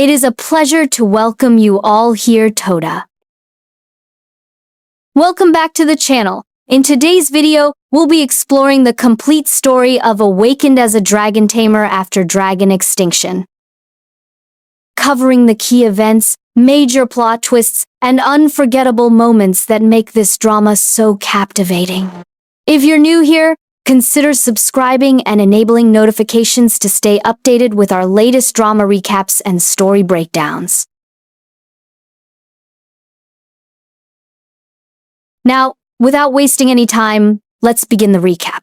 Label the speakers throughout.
Speaker 1: It is a pleasure to welcome you all here, Toda. Welcome back to the channel. In today's video, we'll be exploring the complete story of Awakened as a Dragon Tamer after Dragon Extinction. Covering the key events, major plot twists, and unforgettable moments that make this drama so captivating. If you're new here, consider subscribing and enabling notifications to stay updated with our latest drama recaps and story breakdowns. Now, without wasting any time, let's begin the recap.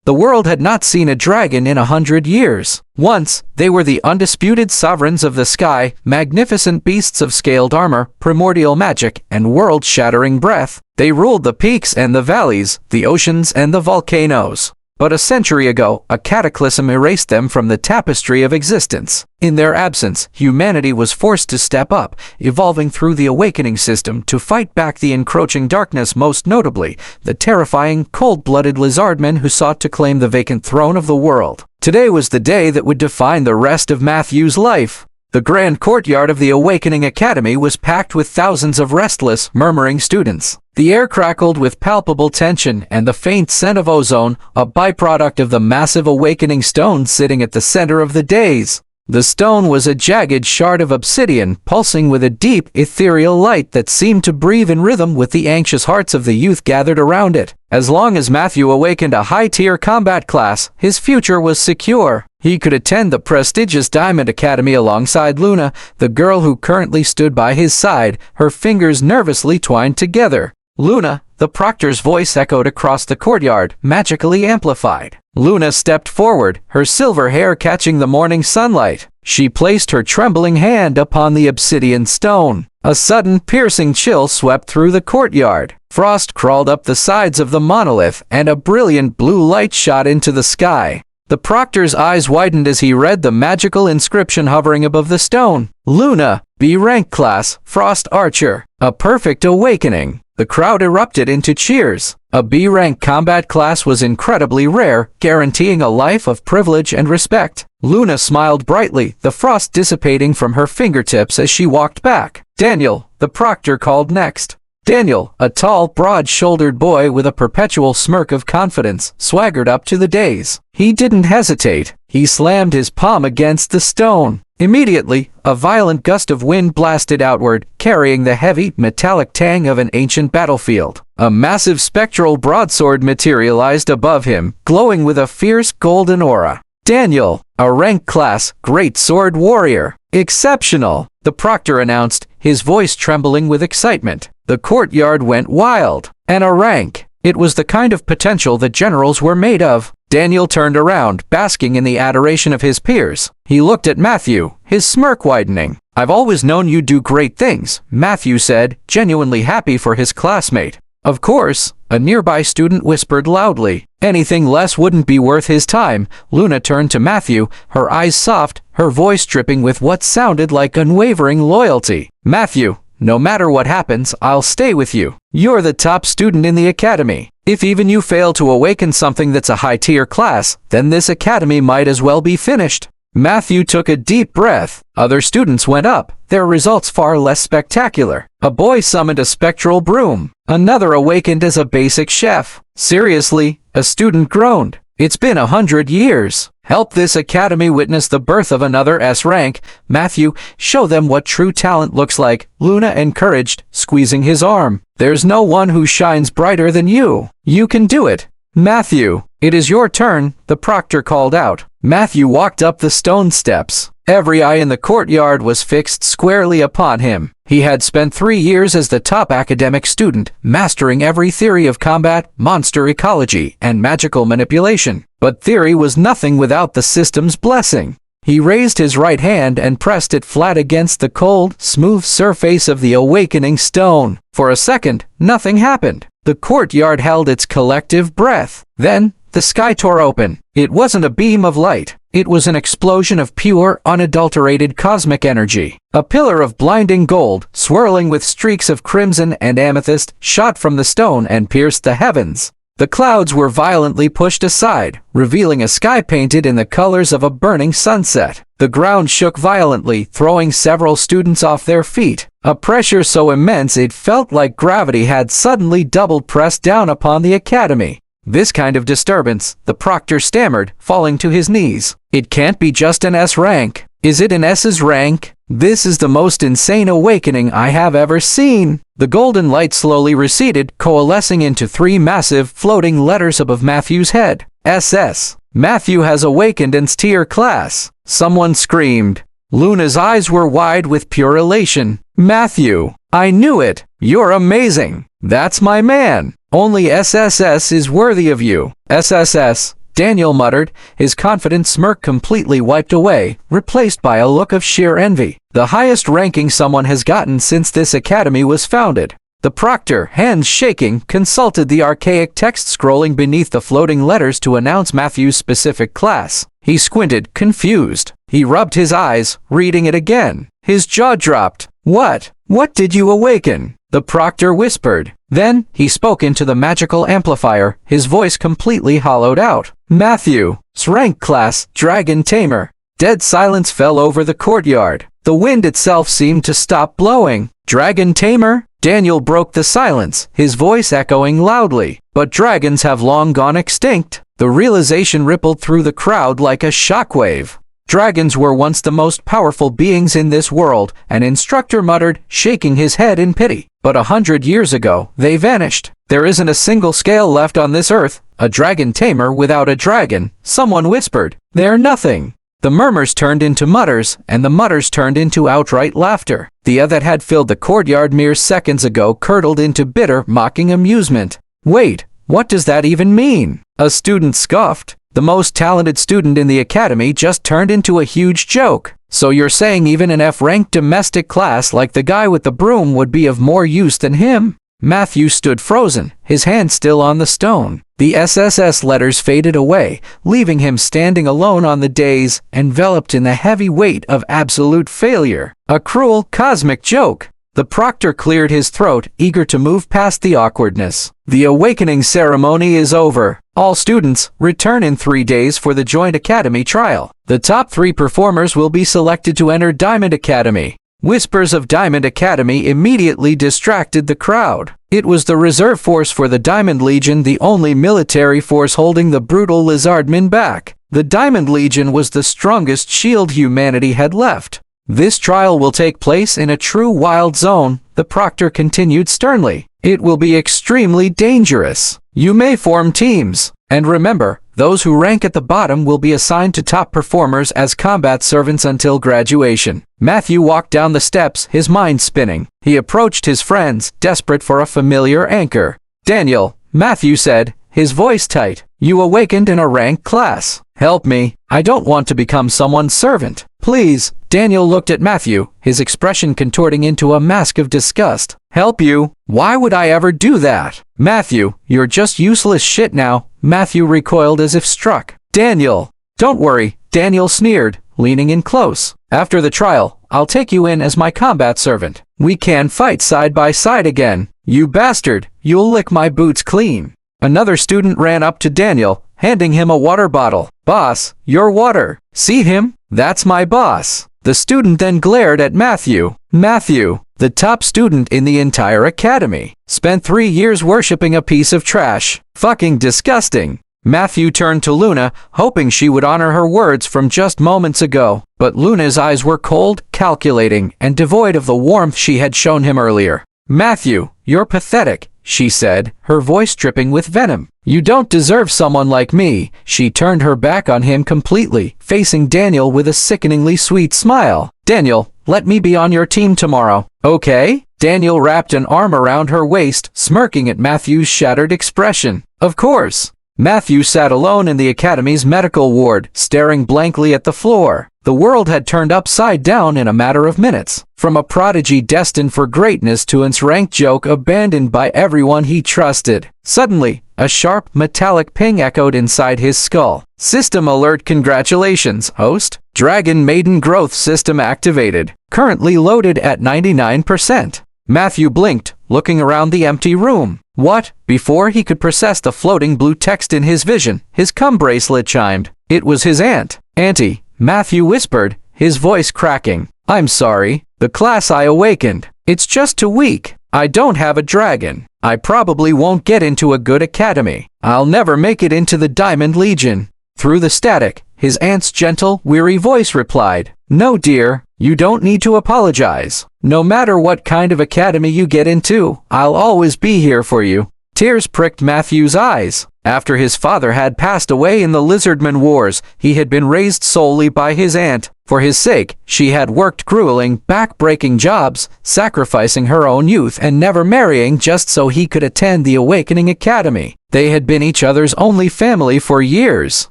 Speaker 2: The world had not seen a dragon in 100 years. Once, they were the undisputed sovereigns of the sky, magnificent beasts of scaled armor, primordial magic, and world-shattering breath. They ruled the peaks and the valleys, the oceans and the volcanoes. But a century ago, a cataclysm erased them from the tapestry of existence. In their absence, humanity was forced to step up, evolving through the awakening system to fight back the encroaching darkness, most notably, the terrifying, cold-blooded lizardmen who sought to claim the vacant throne of the world. Today was the day that would define the rest of Matthew's life. The grand courtyard of the Awakening Academy was packed with thousands of restless, murmuring students. The air crackled with palpable tension and the faint scent of ozone, a byproduct of the massive awakening stone sitting at the center of the dais. The stone was a jagged shard of obsidian, pulsing with a deep, ethereal light that seemed to breathe in rhythm with the anxious hearts of the youth gathered around it. As long as Matthew awakened a high-tier combat class, his future was secure. He could attend the prestigious Diamond Academy alongside Luna, the girl who currently stood by his side, her fingers nervously twined together. Luna, the proctor's voice echoed across the courtyard, magically amplified. Luna stepped forward, her silver hair catching the morning sunlight. She placed her trembling hand upon the obsidian stone. A sudden, piercing chill swept through the courtyard. Frost crawled up the sides of the monolith, and a brilliant blue light shot into the sky. The proctor's eyes widened as he read the magical inscription hovering above the stone. Luna, B-rank class, Frost Archer. A perfect awakening. The crowd erupted into cheers. A B-rank combat class was incredibly rare, guaranteeing a life of privilege and respect. Luna smiled brightly, the frost dissipating from her fingertips as she walked back. Daniel, the proctor called next. Daniel, a tall, broad-shouldered boy with a perpetual smirk of confidence, swaggered up to the dais. He didn't hesitate. He slammed his palm against the stone. Immediately, a violent gust of wind blasted outward, carrying the heavy, metallic tang of an ancient battlefield. A massive spectral broadsword materialized above him, glowing with a fierce golden aura. Daniel, a rank class, great sword warrior. Exceptional, the proctor announced, his voice trembling with excitement. The courtyard went wild. And a rank. It was the kind of potential that generals were made of. Daniel turned around, basking in the adoration of his peers. He looked at Matthew, his smirk widening. "I've always known you'd do great things," Matthew said, genuinely happy for his classmate. "Of course," a nearby student whispered loudly. "Anything less wouldn't be worth his time." Luna turned to Matthew, her eyes soft, her voice dripping with what sounded like unwavering loyalty. "Matthew, no matter what happens, I'll stay with you. You're the top student in the academy. If even you fail to awaken something that's a high-tier class, then this academy might as well be finished." Matthew took a deep breath. Other students went up, their results far less spectacular. A boy summoned a spectral broom. Another awakened as a basic chef. "Seriously?" a student groaned. "It's been 100 years. Help this academy witness the birth of another S-rank. Matthew, show them what true talent looks like," Luna encouraged, squeezing his arm. "There's no one who shines brighter than you. You can do it." "Matthew, it is your turn," the proctor called out. Matthew walked up the stone steps. Every eye in the courtyard was fixed squarely upon him. He had spent 3 years as the top academic student, mastering every theory of combat, monster ecology, and magical manipulation. But theory was nothing without the system's blessing. He raised his right hand and pressed it flat against the cold, smooth surface of the awakening stone. For a second, nothing happened. The courtyard held its collective breath. Then, the sky tore open. It wasn't a beam of light. It was an explosion of pure, unadulterated cosmic energy. A pillar of blinding gold, swirling with streaks of crimson and amethyst, shot from the stone and pierced the heavens. The clouds were violently pushed aside, revealing a sky painted in the colors of a burning sunset. The ground shook violently, throwing several students off their feet. A pressure so immense it felt like gravity had suddenly double pressed down upon the academy. This kind of disturbance, the proctor stammered, falling to his knees. It can't be just an S rank. Is it an S's rank? This is the most insane awakening I have ever seen. The golden light slowly receded, coalescing into 3 massive, floating letters above Matthew's head. SS. Matthew has awakened in tier class. Someone screamed. Luna's eyes were wide with pure elation. Matthew, I knew it. You're amazing. That's my man. Only SSS is worthy of you. SSS, Daniel muttered, his confident smirk completely wiped away, replaced by a look of sheer envy. The highest ranking someone has gotten since this academy was founded. The proctor, hands shaking, consulted the archaic text scrolling beneath the floating letters to announce Matthew's specific class. He squinted, confused. He rubbed his eyes, reading it again. His jaw dropped. What? What did you awaken? The proctor whispered. Then, he spoke into the magical amplifier, his voice completely hollowed out. Matthew's rank class, Dragon Tamer. Dead silence fell over the courtyard. The wind itself seemed to stop blowing. Dragon Tamer? Daniel broke the silence, his voice echoing loudly. But dragons have long gone extinct. The realization rippled through the crowd like a shockwave. Dragons were once the most powerful beings in this world, an instructor muttered, shaking his head in pity. But 100 years ago, they vanished. There isn't a single scale left on this earth. A dragon tamer without a dragon, someone whispered. They're nothing. The murmurs turned into mutters, and the mutters turned into outright laughter. The air that had filled the courtyard mere seconds ago curdled into bitter, mocking amusement. Wait, what does that even mean? A student scoffed. The most talented student in the academy just turned into a huge joke. So you're saying even an F-ranked domestic class like the guy with the broom would be of more use than him? Matthew stood frozen, his hand still on the stone. The SSS letters faded away, leaving him standing alone on the dais, enveloped in the heavy weight of absolute failure. A cruel, cosmic joke. The proctor cleared his throat, eager to move past the awkwardness. The awakening ceremony is over. All students, return in 3 days for the joint academy trial. The top 3 performers will be selected to enter Diamond Academy. Whispers of Diamond Academy immediately distracted the crowd. It was the reserve force for the Diamond Legion, the only military force holding the brutal Lizardmen back. The Diamond Legion was the strongest shield humanity had left. This trial will take place in a true wild zone, the proctor continued sternly. It will be extremely dangerous. You may form teams. And remember, those who rank at the bottom will be assigned to top performers as combat servants until graduation. Matthew walked down the steps, his mind spinning. He approached his friends, desperate for a familiar anchor. Daniel, Matthew said, his voice tight. You awakened in a rank class. Help me. I don't want to become someone's servant. Please. Daniel looked at Matthew, his expression contorting into a mask of disgust. Help you? Why would I ever do that? Matthew, you're just useless shit now. Matthew recoiled as if struck. Daniel. Don't worry, Daniel sneered, leaning in close. After the trial, I'll take you in as my combat servant. We can fight side by side again. You bastard, you'll lick my boots clean. Another student ran up to Daniel, handing him a water bottle. Boss, your water. See him? That's my boss. The student then glared at Matthew. Matthew, the top student in the entire academy, spent 3 years worshipping a piece of trash. Fucking disgusting. Matthew turned to Luna, hoping she would honor her words from just moments ago. But Luna's eyes were cold, calculating, and devoid of the warmth she had shown him earlier. Matthew, you're pathetic, she said, her voice dripping with venom. You don't deserve someone like me. She turned her back on him completely, facing Daniel with a sickeningly sweet smile. Daniel, let me be on your team tomorrow. Okay? Daniel wrapped an arm around her waist, smirking at Matthew's shattered expression. Of course. Matthew sat alone in the academy's medical ward, staring blankly at the floor. The world had turned upside down in a matter of minutes. From a prodigy destined for greatness to an ranked joke abandoned by everyone he trusted. Suddenly, a sharp, metallic ping echoed inside his skull. System alert. Congratulations, host. Dragon Maiden Growth System activated. Currently loaded at 99%. Matthew blinked, looking around the empty room. What? Before he could process the floating blue text in his vision, his cum bracelet chimed. It was his aunt. Auntie, Matthew whispered, his voice cracking. "I'm sorry. The class I awakened. It's just too weak. I don't have a dragon. I probably won't get into a good academy. I'll never make it into the Diamond Legion." Through the static, his aunt's gentle, weary voice replied, "No, dear, you don't need to apologize. No matter what kind of academy you get into, I'll always be here for you." Tears pricked Matthew's eyes. After his father had passed away in the Lizardman Wars, he had been raised solely by his aunt. For his sake, she had worked grueling, back-breaking jobs, sacrificing her own youth and never marrying just so he could attend the Awakening Academy. They had been each other's only family for years.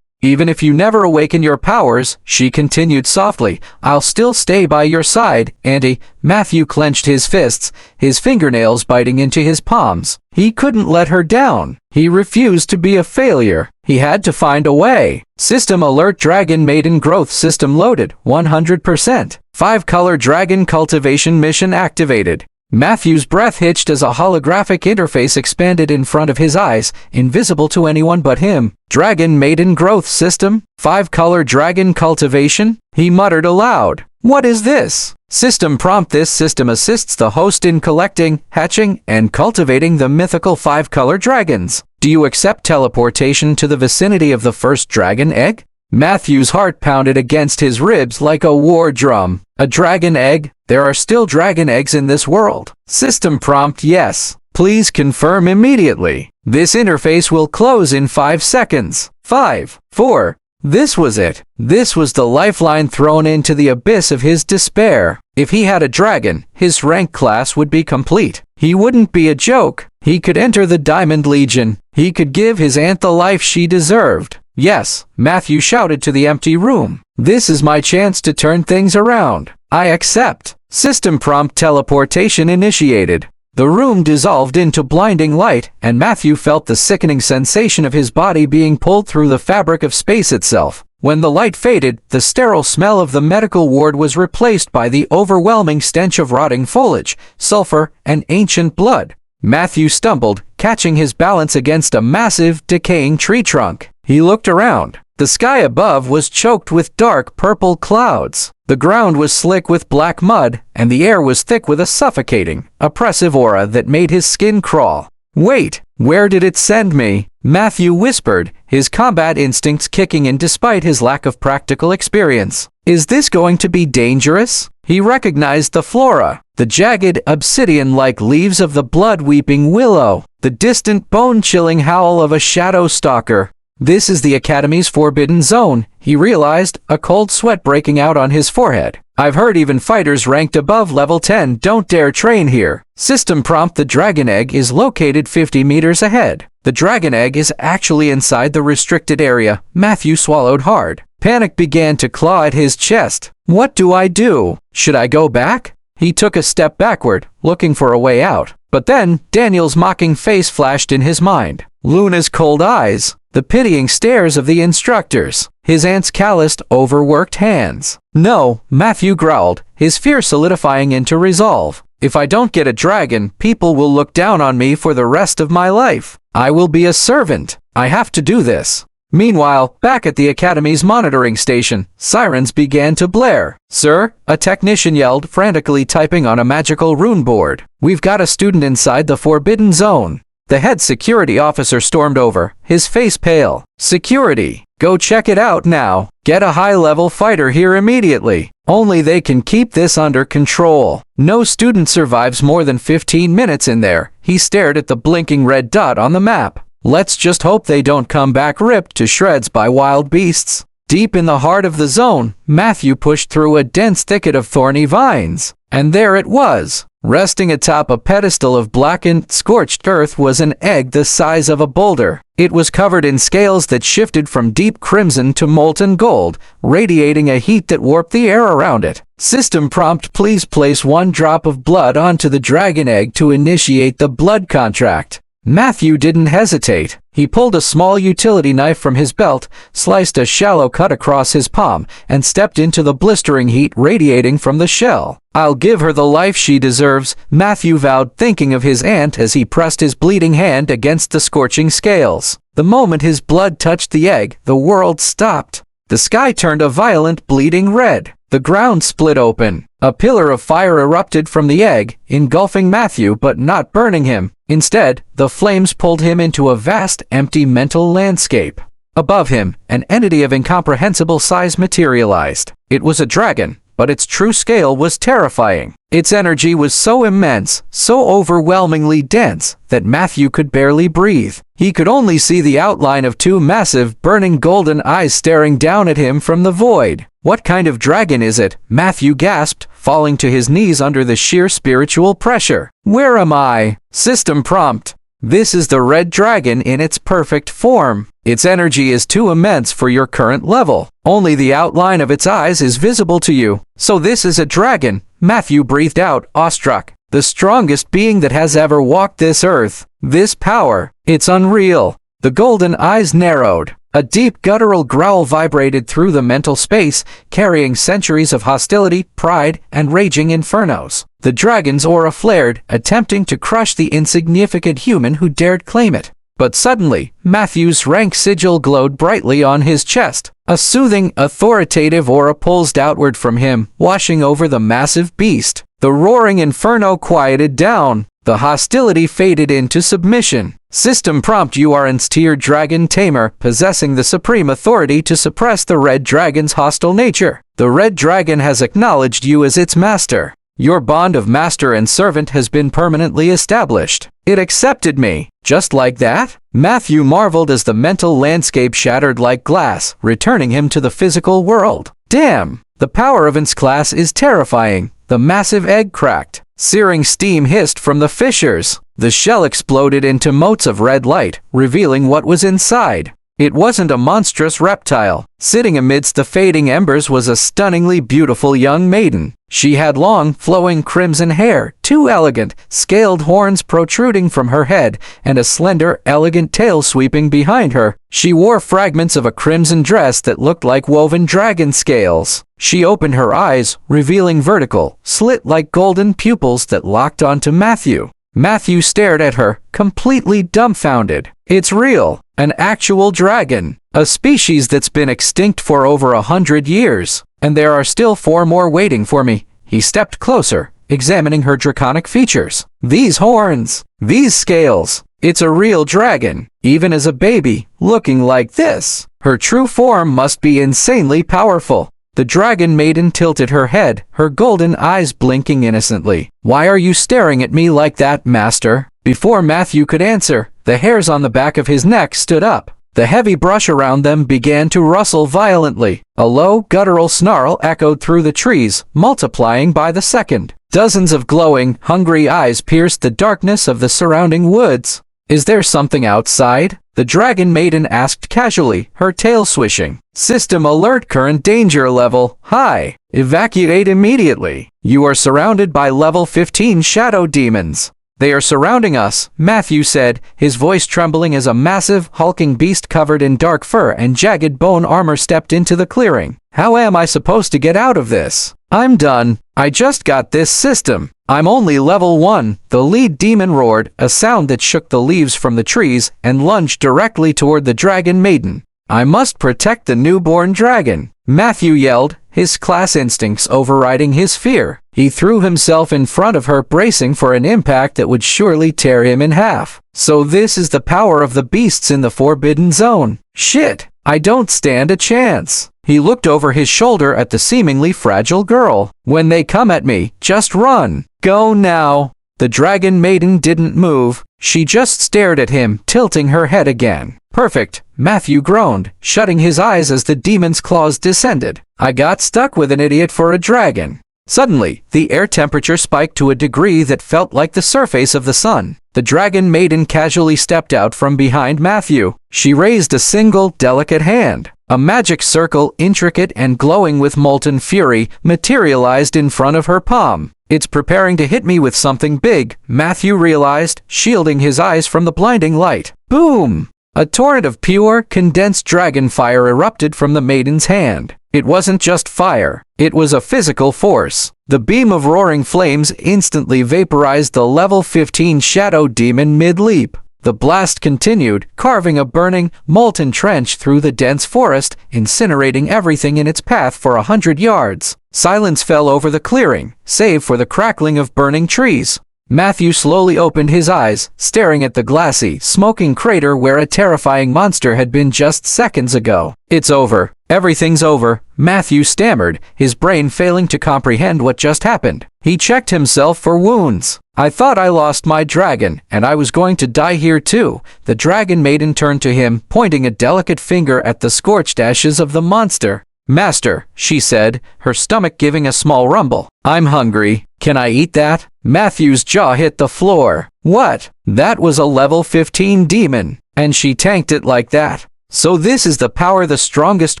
Speaker 2: "Even if you never awaken your powers," she continued softly, "I'll still stay by your side, Auntie." Matthew clenched his fists, his fingernails biting into his palms. He couldn't let her down. He refused to be a failure. He had to find a way. System alert: Dragon Maiden growth system loaded, 100%. 5-color dragon cultivation mission activated. Matthew's breath hitched as a holographic interface expanded in front of his eyes, invisible to anyone but him. "Dragon Maiden growth system? 5-color dragon cultivation?" he muttered aloud. "What is this?" System prompt: This system assists the host in collecting, hatching, and cultivating the mythical 5-color dragons. Do you accept teleportation to the vicinity of the first dragon egg? Matthew's heart pounded against his ribs like a war drum. A dragon egg? There are still dragon eggs in this world. System prompt: Yes. Please confirm immediately. This interface will close in 5 seconds. 5, 4. This was it. This was the lifeline thrown into the abyss of his despair. If he had a dragon, his rank class would be complete. He wouldn't be a joke. He could enter the Diamond Legion. He could give his aunt the life she deserved. "Yes," Matthew shouted to the empty room. "This is my chance to turn things around. I accept." System prompt: Teleportation initiated. The room dissolved into blinding light, and Matthew felt the sickening sensation of his body being pulled through the fabric of space itself. When the light faded, the sterile smell of the medical ward was replaced by the overwhelming stench of rotting foliage, sulfur, and ancient blood. Matthew stumbled, catching his balance against a massive, decaying tree trunk. He looked around. The sky above was choked with dark purple clouds. The ground was slick with black mud, and the air was thick with a suffocating, oppressive aura that made his skin crawl. "Wait, where did it send me?" Matthew whispered, his combat instincts kicking in despite his lack of practical experience. "Is this going to be dangerous?" He recognized the flora, the jagged, obsidian-like leaves of the blood-weeping willow, the distant, bone-chilling howl of a shadow stalker. This is the Academy's forbidden zone, he realized, a cold sweat breaking out on his forehead. "I've heard even fighters ranked above level 10 don't dare train here." System prompt: The dragon egg is located 50 meters ahead. The dragon egg is actually inside the restricted area. Matthew swallowed hard. Panic began to claw at his chest. "What do I do? Should I go back?" He took a step backward, looking for a way out. But then, Daniel's mocking face flashed in his mind. Luna's cold eyes. The pitying stares of the instructors. His aunt's calloused, overworked hands. "No," Matthew growled, his fear solidifying into resolve. "If I don't get a dragon, people will look down on me for the rest of my life. I will be a servant. I have to do this." Meanwhile, back at the Academy's monitoring station, sirens began to blare. "Sir," a technician yelled, frantically typing on a magical rune board. "We've got a student inside the forbidden zone." The head security officer stormed over, his face pale. "Security, go check it out now. Get a high-level fighter here immediately. Only they can keep this under control. No student survives more than 15 minutes in there." He stared at the blinking red dot on the map. "Let's just hope they don't come back ripped to shreds by wild beasts." Deep in the heart of the zone, Matthew pushed through a dense thicket of thorny vines. And there it was. Resting atop a pedestal of blackened, scorched earth was an egg the size of a boulder. It was covered in scales that shifted from deep crimson to molten gold, radiating a heat that warped the air around it. System prompt: Please place 1 drop of blood onto the dragon egg to initiate the blood contract. Matthew didn't hesitate. He pulled a small utility knife from his belt, sliced a shallow cut across his palm, and stepped into the blistering heat radiating from the shell. "I'll give her the life she deserves," Matthew vowed, thinking of his aunt as he pressed his bleeding hand against the scorching scales. The moment his blood touched the egg, the world stopped. The sky turned a violent, bleeding red. The ground split open. A pillar of fire erupted from the egg, engulfing Matthew but not burning him. Instead, the flames pulled him into a vast, empty mental landscape. Above him, an entity of incomprehensible size materialized. It was a dragon, but its true scale was terrifying. Its energy was so immense, so overwhelmingly dense, that Matthew could barely breathe. He could only see the outline of two massive, burning golden eyes staring down at him from the void. "What kind of dragon is it?" Matthew gasped, falling to his knees under the sheer spiritual pressure. "Where am I?" System prompt. This is the red dragon in its perfect form. Its energy is too immense for your current level. Only the outline of its eyes is visible to you. So this is a dragon, Matthew breathed out, awestruck. The strongest being that has ever walked this earth. This power, it's unreal. The golden eyes narrowed. A deep guttural growl vibrated through the mental space, carrying centuries of hostility, pride, and raging infernos. The dragon's aura flared, attempting to crush the insignificant human who dared claim it. But suddenly, Matthew's rank sigil glowed brightly on his chest. A soothing, authoritative aura pulsed outward from him, washing over the massive beast. The roaring inferno quieted down. The hostility faded into submission. System prompt: you are Insteer Dragon Tamer, possessing the supreme authority to suppress the red dragon's hostile nature. The red dragon has acknowledged you as its master. Your bond of master and servant has been permanently established. It accepted me. Just like that? Matthew marveled as the mental landscape shattered like glass, returning him to the physical world. Damn! The power of its class is terrifying. The massive egg cracked. Searing steam hissed from the fissures. The shell exploded into motes of red light, revealing what was inside. It wasn't a monstrous reptile. Sitting amidst the fading embers was a stunningly beautiful young maiden. She had long, flowing crimson hair, two elegant, scaled horns protruding from her head, and a slender, elegant tail sweeping behind her. She wore fragments of a crimson dress that looked like woven dragon scales. She opened her eyes, revealing vertical, slit-like golden pupils that locked onto Matthew. Matthew stared at her, completely dumbfounded. It's real. An actual dragon. A species that's been extinct for over 100 years. And there are still 4 more waiting for me. He stepped closer, examining her draconic features. These horns. These scales. It's a real dragon. Even as a baby, looking like this. Her true form must be insanely powerful. The dragon maiden tilted her head, her golden eyes blinking innocently. "Why are you staring at me like that, master?" Before Matthew could answer, the hairs on the back of his neck stood up. The heavy brush around them began to rustle violently. A low, guttural snarl echoed through the trees, multiplying by the second. Dozens of glowing, hungry eyes pierced the darkness of the surrounding woods. "Is there something outside?" the dragon maiden asked casually, her tail swishing. "System alert, current danger level high. Evacuate immediately. You are surrounded by level 15 shadow demons." "They are surrounding us," Matthew said, his voice trembling as a massive, hulking beast covered in dark fur and jagged bone armor stepped into the clearing. "How am I supposed to get out of this? I'm done. I just got this system. I'm only level 1, the lead demon roared, a sound that shook the leaves from the trees and lunged directly toward the dragon maiden. "I must protect the newborn dragon," Matthew yelled, his class instincts overriding his fear. He threw himself in front of her, bracing for an impact that would surely tear him in half. So this is the power of the beasts in the Forbidden Zone. Shit, I don't stand a chance. He looked over his shoulder at the seemingly fragile girl. "When they come at me, just run. Go now." The dragon maiden didn't move. She just stared at him, tilting her head again. "Perfect," Matthew groaned, shutting his eyes as the demon's claws descended. "I got stuck with an idiot for a dragon." Suddenly, the air temperature spiked to a degree that felt like the surface of the sun. The dragon maiden casually stepped out from behind Matthew. She raised a single, delicate hand. A magic circle, intricate and glowing with molten fury, materialized in front of her palm. "It's preparing to hit me with something big," Matthew realized, shielding his eyes from the blinding light. Boom! A torrent of pure, condensed dragon fire erupted from the maiden's hand. It wasn't just fire. It was a physical force. The beam of roaring flames instantly vaporized the level 15 shadow demon mid-leap. The blast continued, carving a burning, molten trench through the dense forest, incinerating everything in its path for 100 yards. Silence fell over the clearing, save for the crackling of burning trees. Matthew slowly opened his eyes, staring at the glassy, smoking crater where a terrifying monster had been just seconds ago. "It's over. Everything's over," Matthew stammered, his brain failing to comprehend what just happened. He checked himself for wounds. "I thought I lost my dragon, and I was going to die here too." The dragon maiden turned to him, pointing a delicate finger at the scorched ashes of the monster. "Master," she said, her stomach giving a small rumble. "I'm hungry. Can I eat that?" Matthew's jaw hit the floor. What? That was a level 15 demon, and she tanked it like that. So this is the power the strongest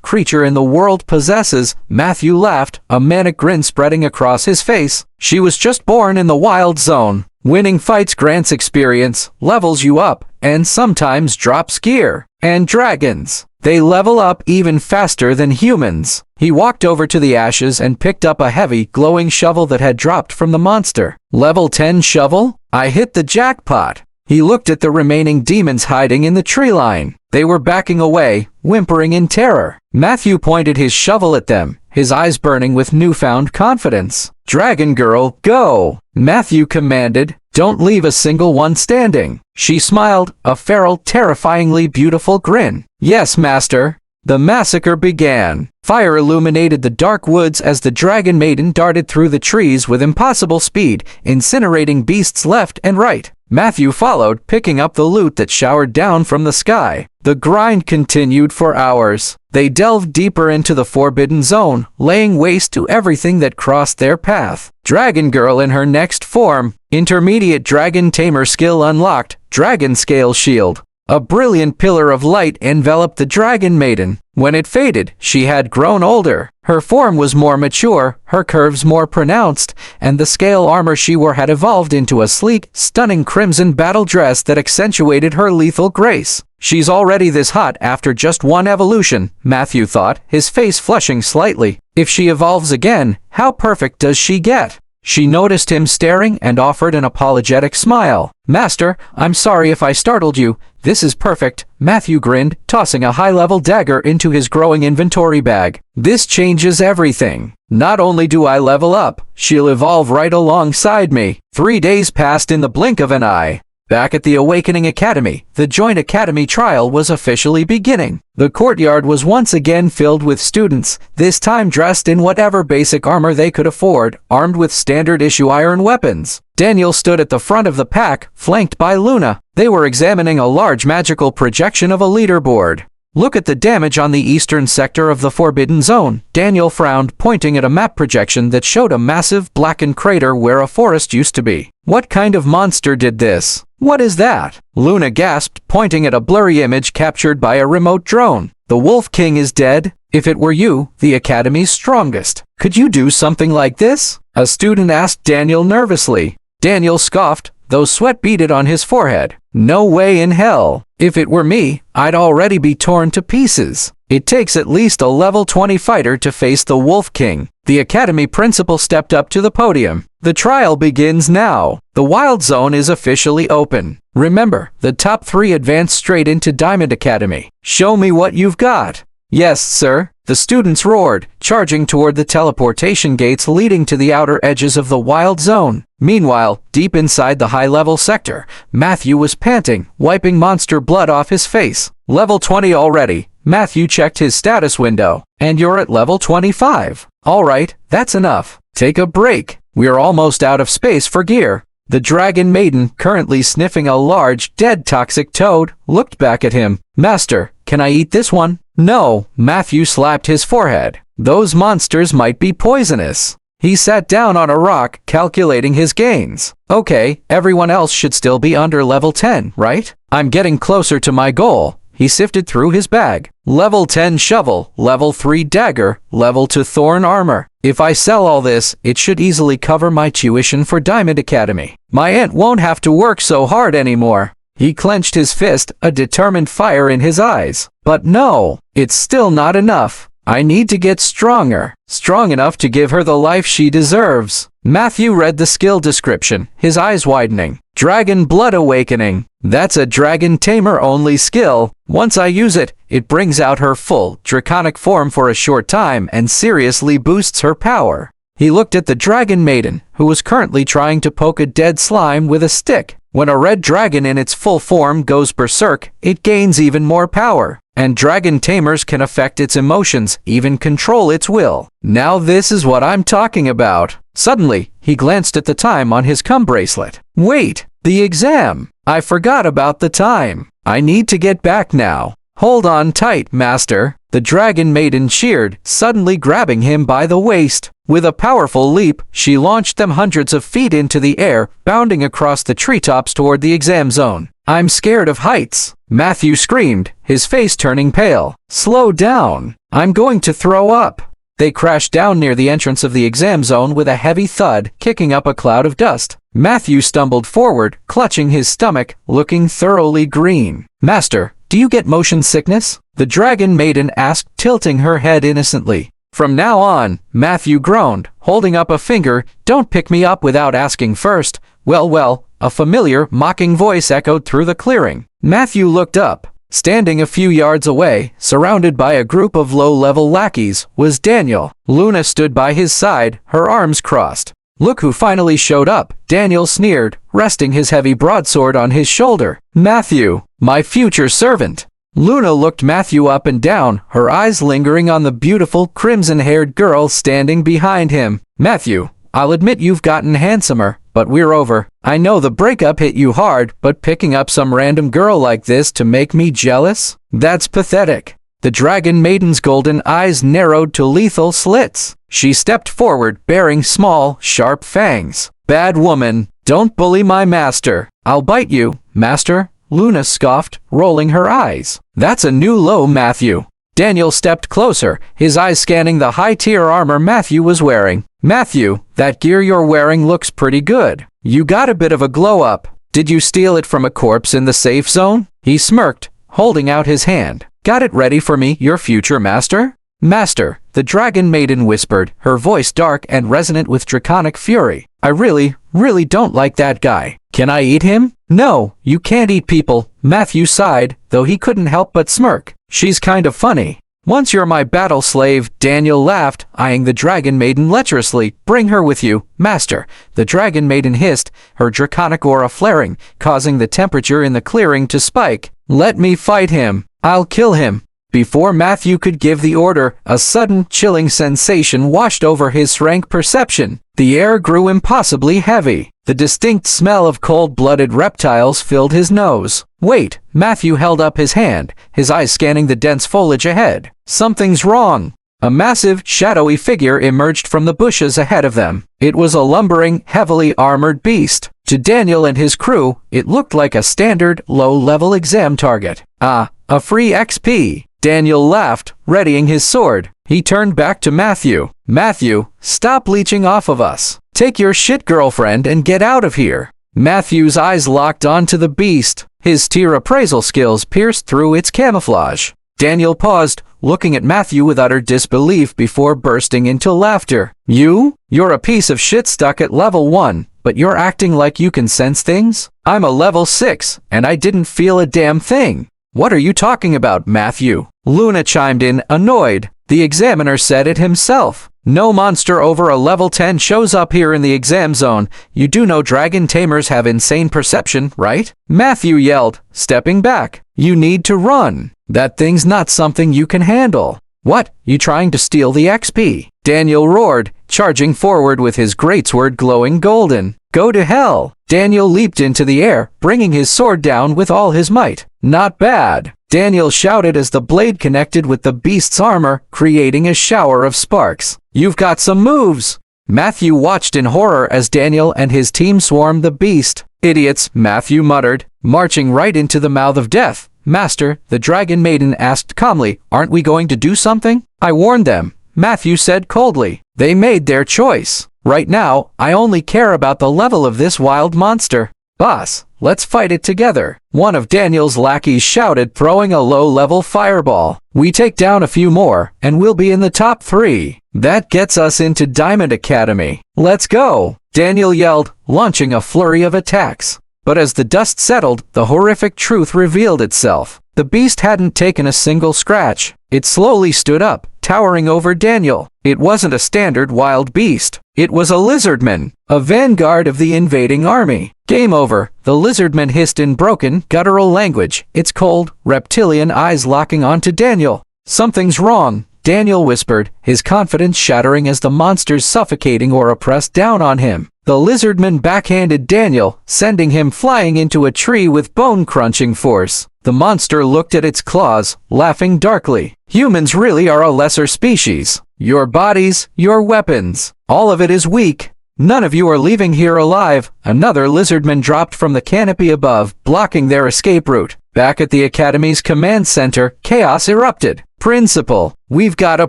Speaker 2: creature in the world possesses. Matthew laughed, a manic grin spreading across his face. She was just born in the wild zone. Winning fights grants experience, levels you up, and sometimes drops gear. And dragons, they level up even faster than humans. He walked over to the ashes and picked up a heavy, glowing shovel that had dropped from the monster. Level 10 shovel? I hit the jackpot. He looked at the remaining demons hiding in the tree line. They were backing away, whimpering in terror. Matthew pointed his shovel at them, his eyes burning with newfound confidence. "Dragon girl, go!" Matthew commanded. "Don't leave a single one standing." She smiled, a feral, terrifyingly beautiful grin. "Yes, master." The massacre began. Fire illuminated the dark woods as the dragon maiden darted through the trees with impossible speed, incinerating beasts left and right. Matthew followed, picking up the loot that showered down from the sky. The grind continued for hours. They delved deeper into the forbidden zone, laying waste to everything that crossed their path. Dragon Girl in her next form. Intermediate Dragon Tamer skill unlocked. Dragon Scale Shield. A brilliant pillar of light enveloped the dragon maiden. When it faded, she had grown older. Her form was more mature, her curves more pronounced, and the scale armor she wore had evolved into a sleek, stunning crimson battle dress that accentuated her lethal grace. She's already this hot after just one evolution, Matthew thought, his face flushing slightly. If she evolves again, how perfect does she get? She noticed him staring and offered an apologetic smile. "Master, I'm sorry if I startled you. This is perfect," Matthew grinned, tossing a high-level dagger into his growing inventory bag. "This changes everything. Not only do I level up, she'll evolve right alongside me." 3 days passed in the blink of an eye. Back at the Awakening Academy, the Joint Academy trial was officially beginning. The courtyard was once again filled with students, this time dressed in whatever basic armor they could afford, armed with standard-issue iron weapons. Daniel stood at the front of the pack, flanked by Luna. They were examining a large magical projection of a leaderboard. "Look at the damage on the eastern sector of the Forbidden Zone." Daniel frowned, pointing at a map projection that showed a massive, blackened crater where a forest used to be. "What kind of monster did this? What is that?" Luna gasped, pointing at a blurry image captured by a remote drone. "The Wolf King is dead. If it were you, the Academy's strongest. Could you do something like this?" A student asked Daniel nervously. Daniel scoffed, though sweat beaded on his forehead. "No way in hell. If it were me, I'd already be torn to pieces. It takes at least a level 20 fighter to face the Wolf King." The Academy principal stepped up to the podium. "The trial begins now. The Wild Zone is officially open. Remember, the top 3 advance straight into Diamond Academy. Show me what you've got." "Yes, sir." The students roared, charging toward the teleportation gates leading to the outer edges of the Wild Zone. Meanwhile, deep inside the high-level sector, Matthew was panting, wiping monster blood off his face. "Level 20 already." Matthew checked his status window. "And you're at level 25. All right, that's enough. Take a break. We're almost out of space for gear." The dragon maiden, currently sniffing a large, dead toxic toad, looked back at him. "Master, can I eat this one?" "No." Matthew slapped his forehead. "Those monsters might be poisonous." He sat down on a rock, calculating his gains. "Okay, everyone else should still be under level 10, right? I'm getting closer to my goal." He sifted through his bag. Level 10 shovel, level 3 dagger, level 2 thorn armor. If I sell all this, it should easily cover my tuition for Diamond Academy. My aunt won't have to work so hard anymore. He clenched his fist, a determined fire in his eyes. But no, it's still not enough. I need to get stronger. Strong enough to give her the life she deserves. Matthew read the skill description, his eyes widening. Dragon Blood Awakening. That's a Dragon Tamer only skill. Once I use it, it brings out her full, draconic form for a short time and seriously boosts her power. He looked at the Dragon Maiden, who was currently trying to poke a dead slime with a stick. When a red dragon in its full form goes berserk, it gains even more power. And Dragon Tamers can affect its emotions, even control its will. Now this is what I'm talking about. Suddenly, he glanced at the time on his cum bracelet. Wait, the exam! I forgot about the time. I need to get back now. Hold on tight, master. The Dragon Maiden cheered, suddenly grabbing him by the waist. With a powerful leap, she launched them hundreds of feet into the air, bounding across the treetops toward the exam zone. I'm scared of heights, Matthew screamed, his face turning pale. Slow down. I'm going to throw up. They crashed down near the entrance of the exam zone with a heavy thud, kicking up a cloud of dust. Matthew stumbled forward, clutching his stomach, looking thoroughly green. Master, do you get motion sickness? The Dragon Maiden asked, tilting her head innocently. From now on, Matthew groaned, holding up a finger, don't pick me up without asking first. Well, a familiar, mocking voice echoed through the clearing. Matthew looked up. Standing a few yards away, surrounded by a group of low-level lackeys, was Daniel. Luna stood by his side, her arms crossed. Look who finally showed up, Daniel sneered, resting his heavy broadsword on his shoulder. Matthew, my future servant. Luna looked Matthew up and down, her eyes lingering on the beautiful, crimson-haired girl standing behind him. Matthew, I'll admit you've gotten handsomer, but we're over. I know the breakup hit you hard, but picking up some random girl like this to make me jealous? That's pathetic. The Dragon Maiden's golden eyes narrowed to lethal slits. She stepped forward, bearing small, sharp fangs. Bad woman, don't bully my master. I'll bite you, master. Luna scoffed, rolling her eyes. That's a new low, Matthew. Daniel stepped closer, his eyes scanning the high-tier armor Matthew was wearing. Matthew, that gear you're wearing looks pretty good. You got a bit of a glow-up. Did you steal it from a corpse in the safe zone? He smirked, holding out his hand. Got it ready for me, your future master? Master, the Dragon Maiden whispered, her voice dark and resonant with draconic fury. I really don't like that guy. Can I eat him? No, you can't eat people. Matthew sighed, though he couldn't help but smirk. She's kind of funny. Once you're my battle slave, Daniel laughed, eyeing the Dragon Maiden lecherously. Bring her with you, master. The Dragon Maiden hissed, her draconic aura flaring, causing the temperature in the clearing to spike. Let me fight him. I'll kill him. Before Matthew could give the order, a sudden, chilling sensation washed over his rank perception. The air grew impossibly heavy. The distinct smell of cold-blooded reptiles filled his nose. Wait, Matthew held up his hand, his eyes scanning the dense foliage ahead. Something's wrong. A massive, shadowy figure emerged from the bushes ahead of them. It was a lumbering, heavily armored beast. To Daniel and his crew, it looked like a standard, low-level exam target. A free XP. Daniel laughed, readying his sword. He turned back to Matthew. Matthew, stop leeching off of us. Take your shit girlfriend and get out of here. Matthew's eyes locked onto the beast. His tier appraisal skills pierced through its camouflage. Daniel paused, looking at Matthew with utter disbelief before bursting into laughter. You're a piece of shit stuck at level 1, but you're acting like you can sense things? I'm a level 6, and I didn't feel a damn thing. What are you talking about, Matthew? Luna chimed in, annoyed. The examiner said it himself. No monster over a level 10 shows up here in the exam zone. You do know dragon tamers have insane perception, right? Matthew yelled, stepping back. You need to run. That thing's not something you can handle. What? You trying to steal the XP? Daniel roared, charging forward with his greatsword glowing golden. Go to hell! Daniel leaped into the air, bringing his sword down with all his might. Not bad! Daniel shouted as the blade connected with the beast's armor, creating a shower of sparks. You've got some moves! Matthew watched in horror as Daniel and his team swarmed the beast. Idiots, Matthew muttered, marching right into the mouth of death. Master, the Dragon Maiden asked calmly, aren't we going to do something? I warned them, Matthew said coldly. They made their choice. Right now, I only care about the level of this wild monster. Boss, let's fight it together. One of Daniel's lackeys shouted, throwing a low-level fireball. We take down a few more, and we'll be in the top 3. That gets us into Diamond Academy. Let's go! Daniel yelled, launching a flurry of attacks. But as the dust settled, the horrific truth revealed itself. The beast hadn't taken a single scratch. It slowly stood up, towering over Daniel. It wasn't a standard wild beast. It was a lizardman, a vanguard of the invading army. Game over, the lizardman hissed in broken, guttural language, its cold, reptilian eyes locking onto Daniel. Something's wrong, Daniel whispered, his confidence shattering as the monsters suffocating or pressed down on him. The lizardman backhanded Daniel, sending him flying into a tree with bone-crunching force. The monster looked at its claws, laughing darkly. Humans really are a lesser species. Your bodies, your weapons, all of it is weak. None of you are leaving here alive. Another lizardman dropped from the canopy above, blocking their escape route. Back at the Academy's command center, chaos erupted. Principal, we've got a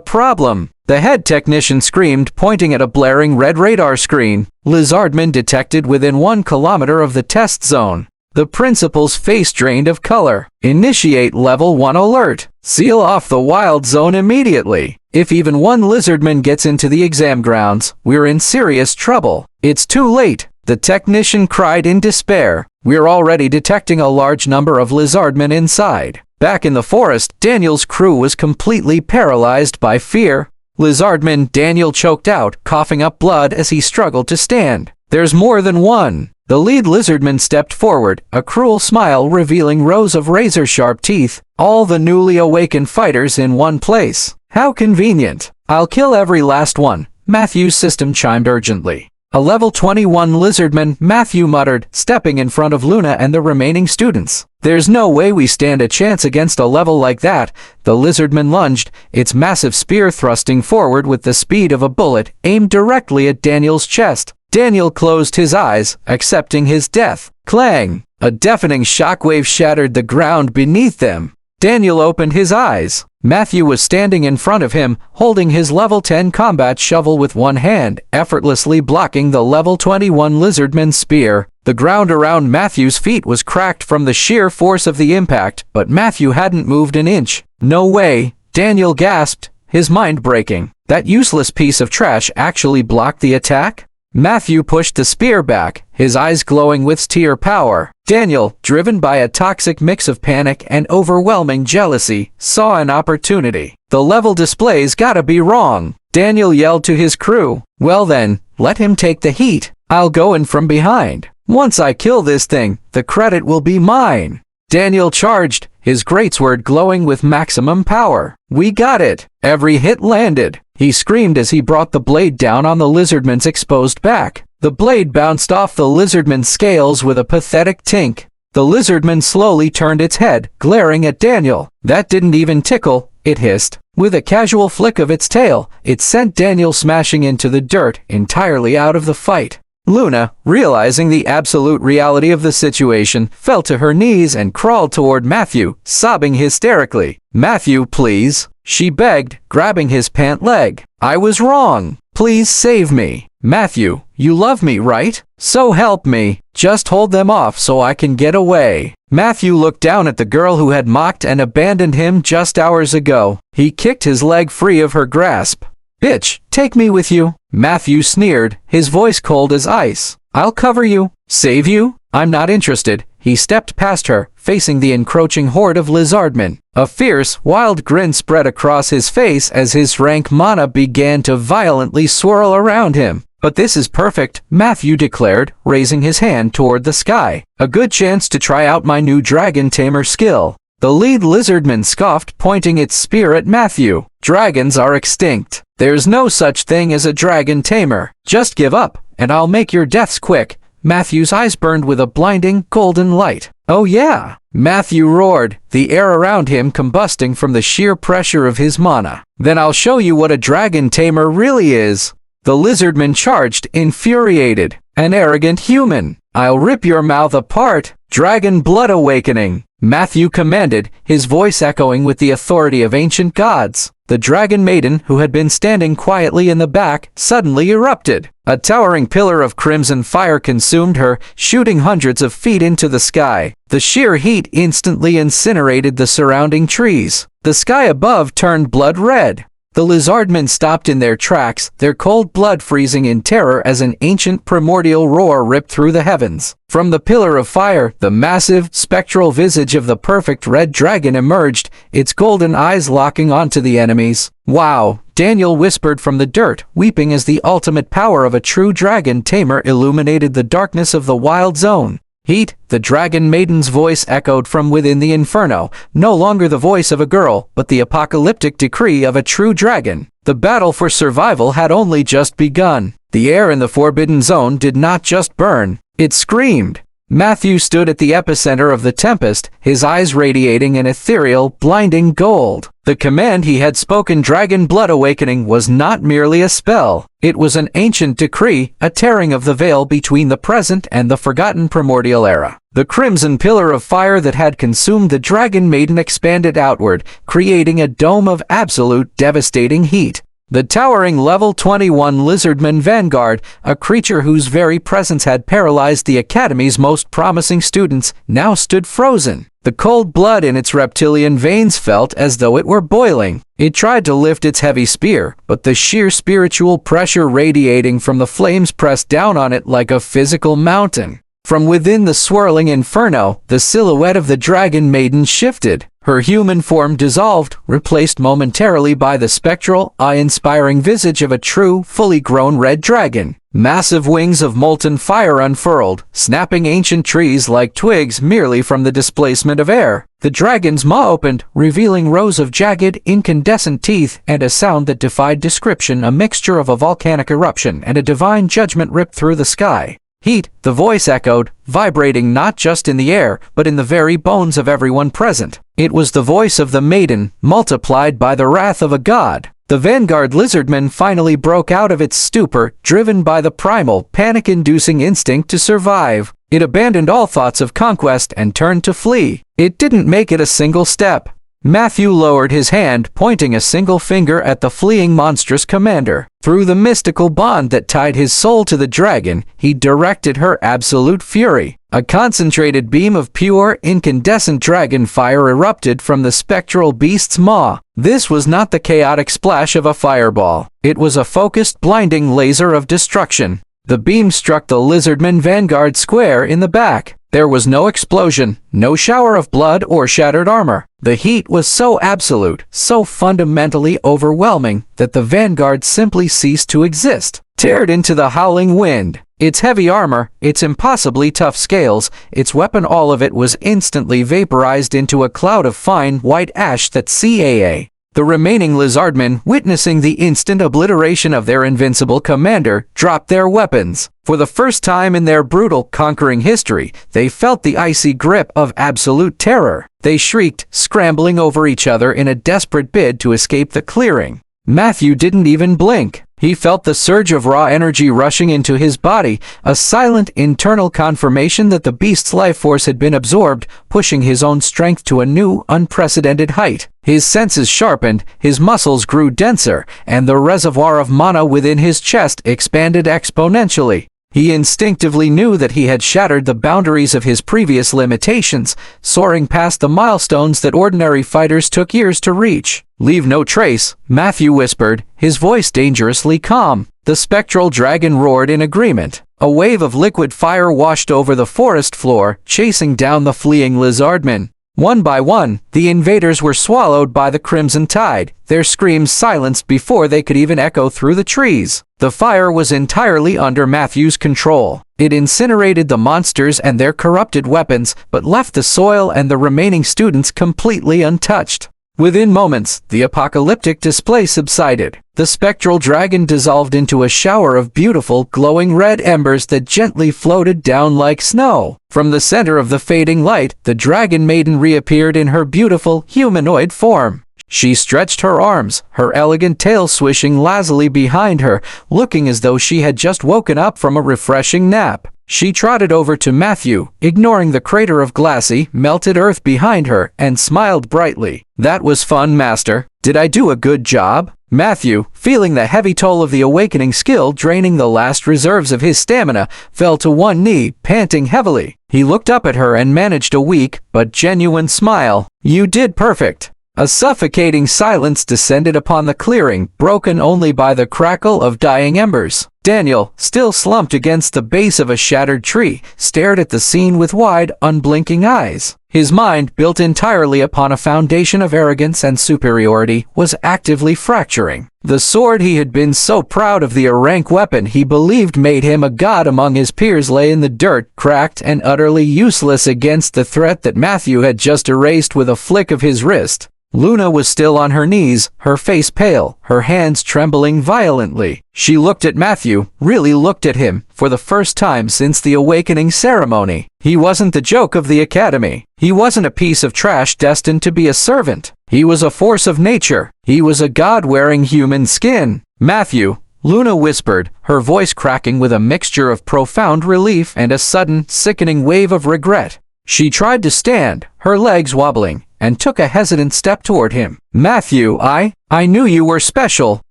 Speaker 2: problem. The head technician screamed, pointing at a blaring red radar screen. Lizardmen detected within 1 kilometer of the test zone. The principal's face drained of color. Initiate level 1 alert. Seal off the wild zone immediately. If even one lizardman gets into the exam grounds, we're in serious trouble. It's too late, the technician cried in despair. We're already detecting a large number of lizardmen inside. Back in the forest, Daniel's crew was completely paralyzed by fear. Lizardman, Daniel choked out, coughing up blood as he struggled to stand. There's more than one. The lead lizardman stepped forward, a cruel smile revealing rows of razor-sharp teeth. All the newly awakened fighters in one place. How convenient. I'll kill every last one, Matthew's system chimed urgently. A level 21 lizardman, Matthew muttered, stepping in front of Luna and the remaining students. There's no way we stand a chance against a level like that. The lizardman lunged, its massive spear thrusting forward with the speed of a bullet, aimed directly at Daniel's chest. Daniel closed his eyes, accepting his death. Clang! A deafening shockwave shattered the ground beneath them. Daniel opened his eyes. Matthew was standing in front of him, holding his level 10 combat shovel with one hand, effortlessly blocking the level 21 lizardman's spear. The ground around Matthew's feet was cracked from the sheer force of the impact, but Matthew hadn't moved an inch. No way, Daniel gasped, his mind breaking. That useless piece of trash actually blocked the attack? Matthew pushed the spear back, his eyes glowing with sheer power. Daniel, driven by a toxic mix of panic and overwhelming jealousy, saw an opportunity. The level display's gotta be wrong. Daniel yelled to his crew. Well then, let him take the heat. I'll go in from behind. Once I kill this thing, the credit will be mine. Daniel charged, his greatsword glowing with maximum power. We got it. Every hit landed. He screamed as he brought the blade down on the lizardman's exposed back. The blade bounced off the lizardman's scales with a pathetic tink. The lizardman slowly turned its head, glaring at Daniel. That didn't even tickle, it hissed. With a casual flick of its tail, it sent Daniel smashing into the dirt, entirely out of the fight. Luna, realizing the absolute reality of the situation, fell to her knees and crawled toward Matthew, sobbing hysterically. Matthew, please, she begged, grabbing his pant leg. I was wrong. Please save me. Matthew, you love me, right? So help me. Just hold them off so I can get away. Matthew looked down at the girl who had mocked and abandoned him just hours ago. He kicked his leg free of her grasp. Bitch, take me with you. Matthew sneered, his voice cold as ice. I'll cover you. Save you? I'm not interested. He stepped past her, facing the encroaching horde of lizardmen. A fierce, wild grin spread across his face as his rank mana began to violently swirl around him. But this is perfect, Matthew declared, raising his hand toward the sky. A good chance to try out my new Dragon Tamer skill. The lead lizardman scoffed, pointing its spear at Matthew. Dragons are extinct. There's no such thing as a dragon tamer. Just give up, and I'll make your deaths quick. Matthew's eyes burned with a blinding, golden light. Oh yeah! Matthew roared, the air around him combusting from the sheer pressure of his mana. Then I'll show you what a dragon tamer really is. The lizardman charged, infuriated. An arrogant human. I'll rip your mouth apart. Dragon blood awakening. Matthew commanded, his voice echoing with the authority of ancient gods. The dragon maiden, who had been standing quietly in the back, suddenly erupted. A towering pillar of crimson fire consumed her, shooting hundreds of feet into the sky. The sheer heat instantly incinerated the surrounding trees. The sky above turned blood red. The lizardmen stopped in their tracks, their cold blood freezing in terror as an ancient primordial roar ripped through the heavens. From the pillar of fire, the massive, spectral visage of the perfect red dragon emerged, its golden eyes locking onto the enemies. "Wow," Daniel whispered from the dirt, weeping as the ultimate power of a true dragon tamer illuminated the darkness of the wild zone. "Heat," the dragon maiden's voice echoed from within the inferno, no longer the voice of a girl, but the apocalyptic decree of a true dragon. The battle for survival had only just begun. The air in the forbidden zone did not just burn, it screamed. Matthew stood at the epicenter of the tempest, his eyes radiating an ethereal, blinding gold. The command he had spoken, Dragon Blood Awakening, was not merely a spell. It was an ancient decree, a tearing of the veil between the present and the forgotten primordial era. The crimson pillar of fire that had consumed the Dragon Maiden expanded outward, creating a dome of absolute devastating heat. The towering level 21 Lizardman Vanguard, a creature whose very presence had paralyzed the Academy's most promising students, now stood frozen. The cold blood in its reptilian veins felt as though it were boiling. It tried to lift its heavy spear, but the sheer spiritual pressure radiating from the flames pressed down on it like a physical mountain. From within the swirling inferno, the silhouette of the Dragon Maiden shifted. Her human form dissolved, replaced momentarily by the spectral, awe-inspiring visage of a true, fully grown red dragon. Massive wings of molten fire unfurled, snapping ancient trees like twigs merely from the displacement of air. The dragon's maw opened, revealing rows of jagged, incandescent teeth and a sound that defied description, a mixture of a volcanic eruption and a divine judgment ripped through the sky. "Heat," the voice echoed, vibrating not just in the air, but in the very bones of everyone present. It was the voice of the maiden, multiplied by the wrath of a god. The Vanguard Lizardman finally broke out of its stupor, driven by the primal, panic-inducing instinct to survive. It abandoned all thoughts of conquest and turned to flee. It didn't make it a single step. Matthew lowered his hand, pointing a single finger at the fleeing monstrous commander. Through the mystical bond that tied his soul to the dragon, he directed her absolute fury. A concentrated beam of pure, incandescent dragon fire erupted from the spectral beast's maw. This was not the chaotic splash of a fireball. It was a focused, blinding laser of destruction. The beam struck the Lizardman Vanguard square in the back. There was no explosion, no shower of blood or shattered armor. The heat was so absolute, so fundamentally overwhelming, that the Vanguard simply ceased to exist, teared into the howling wind. Its heavy armor, its impossibly tough scales, its weapon, all of it was instantly vaporized into a cloud of fine, white ash that CAA. The remaining Lizardmen, witnessing the instant obliteration of their invincible commander, dropped their weapons. For the first time in their brutal, conquering history, they felt the icy grip of absolute terror. They shrieked, scrambling over each other in a desperate bid to escape the clearing. Matthew didn't even blink. He felt the surge of raw energy rushing into his body, a silent internal confirmation that the beast's life force had been absorbed, pushing his own strength to a new, unprecedented height. His senses sharpened, his muscles grew denser, and the reservoir of mana within his chest expanded exponentially. He instinctively knew that he had shattered the boundaries of his previous limitations, soaring past the milestones that ordinary fighters took years to reach. "Leave no trace," Matthew whispered, his voice dangerously calm. The spectral dragon roared in agreement. A wave of liquid fire washed over the forest floor, chasing down the fleeing Lizardmen. One by one, the invaders were swallowed by the crimson tide, their screams silenced before they could even echo through the trees. The fire was entirely under Matthew's control. It incinerated the monsters and their corrupted weapons, but left the soil and the remaining students completely untouched. Within moments, the apocalyptic display subsided. The spectral dragon dissolved into a shower of beautiful, glowing red embers that gently floated down like snow. From the center of the fading light, the Dragon Maiden reappeared in her beautiful, humanoid form. She stretched her arms, her elegant tail swishing lazily behind her, looking as though she had just woken up from a refreshing nap. She trotted over to Matthew, ignoring the crater of glassy, melted earth behind her, and smiled brightly. "That was fun, Master. Did I do a good job?" Matthew, feeling the heavy toll of the awakening skill draining the last reserves of his stamina, fell to one knee, panting heavily. He looked up at her and managed a weak, but genuine smile. "You did perfect." A suffocating silence descended upon the clearing, broken only by the crackle of dying embers. Daniel, still slumped against the base of a shattered tree, stared at the scene with wide, unblinking eyes. His mind, built entirely upon a foundation of arrogance and superiority, was actively fracturing. The sword he had been so proud of, the rank weapon he believed made him a god among his peers, lay in the dirt, cracked and utterly useless against the threat that Matthew had just erased with a flick of his wrist. Luna was still on her knees, her face pale, her hands trembling violently. She looked at Matthew, really looked at him, for the first time since the awakening ceremony. He wasn't the joke of the academy. He wasn't a piece of trash destined to be a servant. He was a force of nature. He was a god wearing human skin. Matthew, Luna whispered, her voice cracking with a mixture of profound relief and a sudden, sickening wave of regret. She tried to stand, her legs wobbling, and took a hesitant step toward him. Matthew, I knew you were special.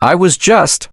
Speaker 2: I was just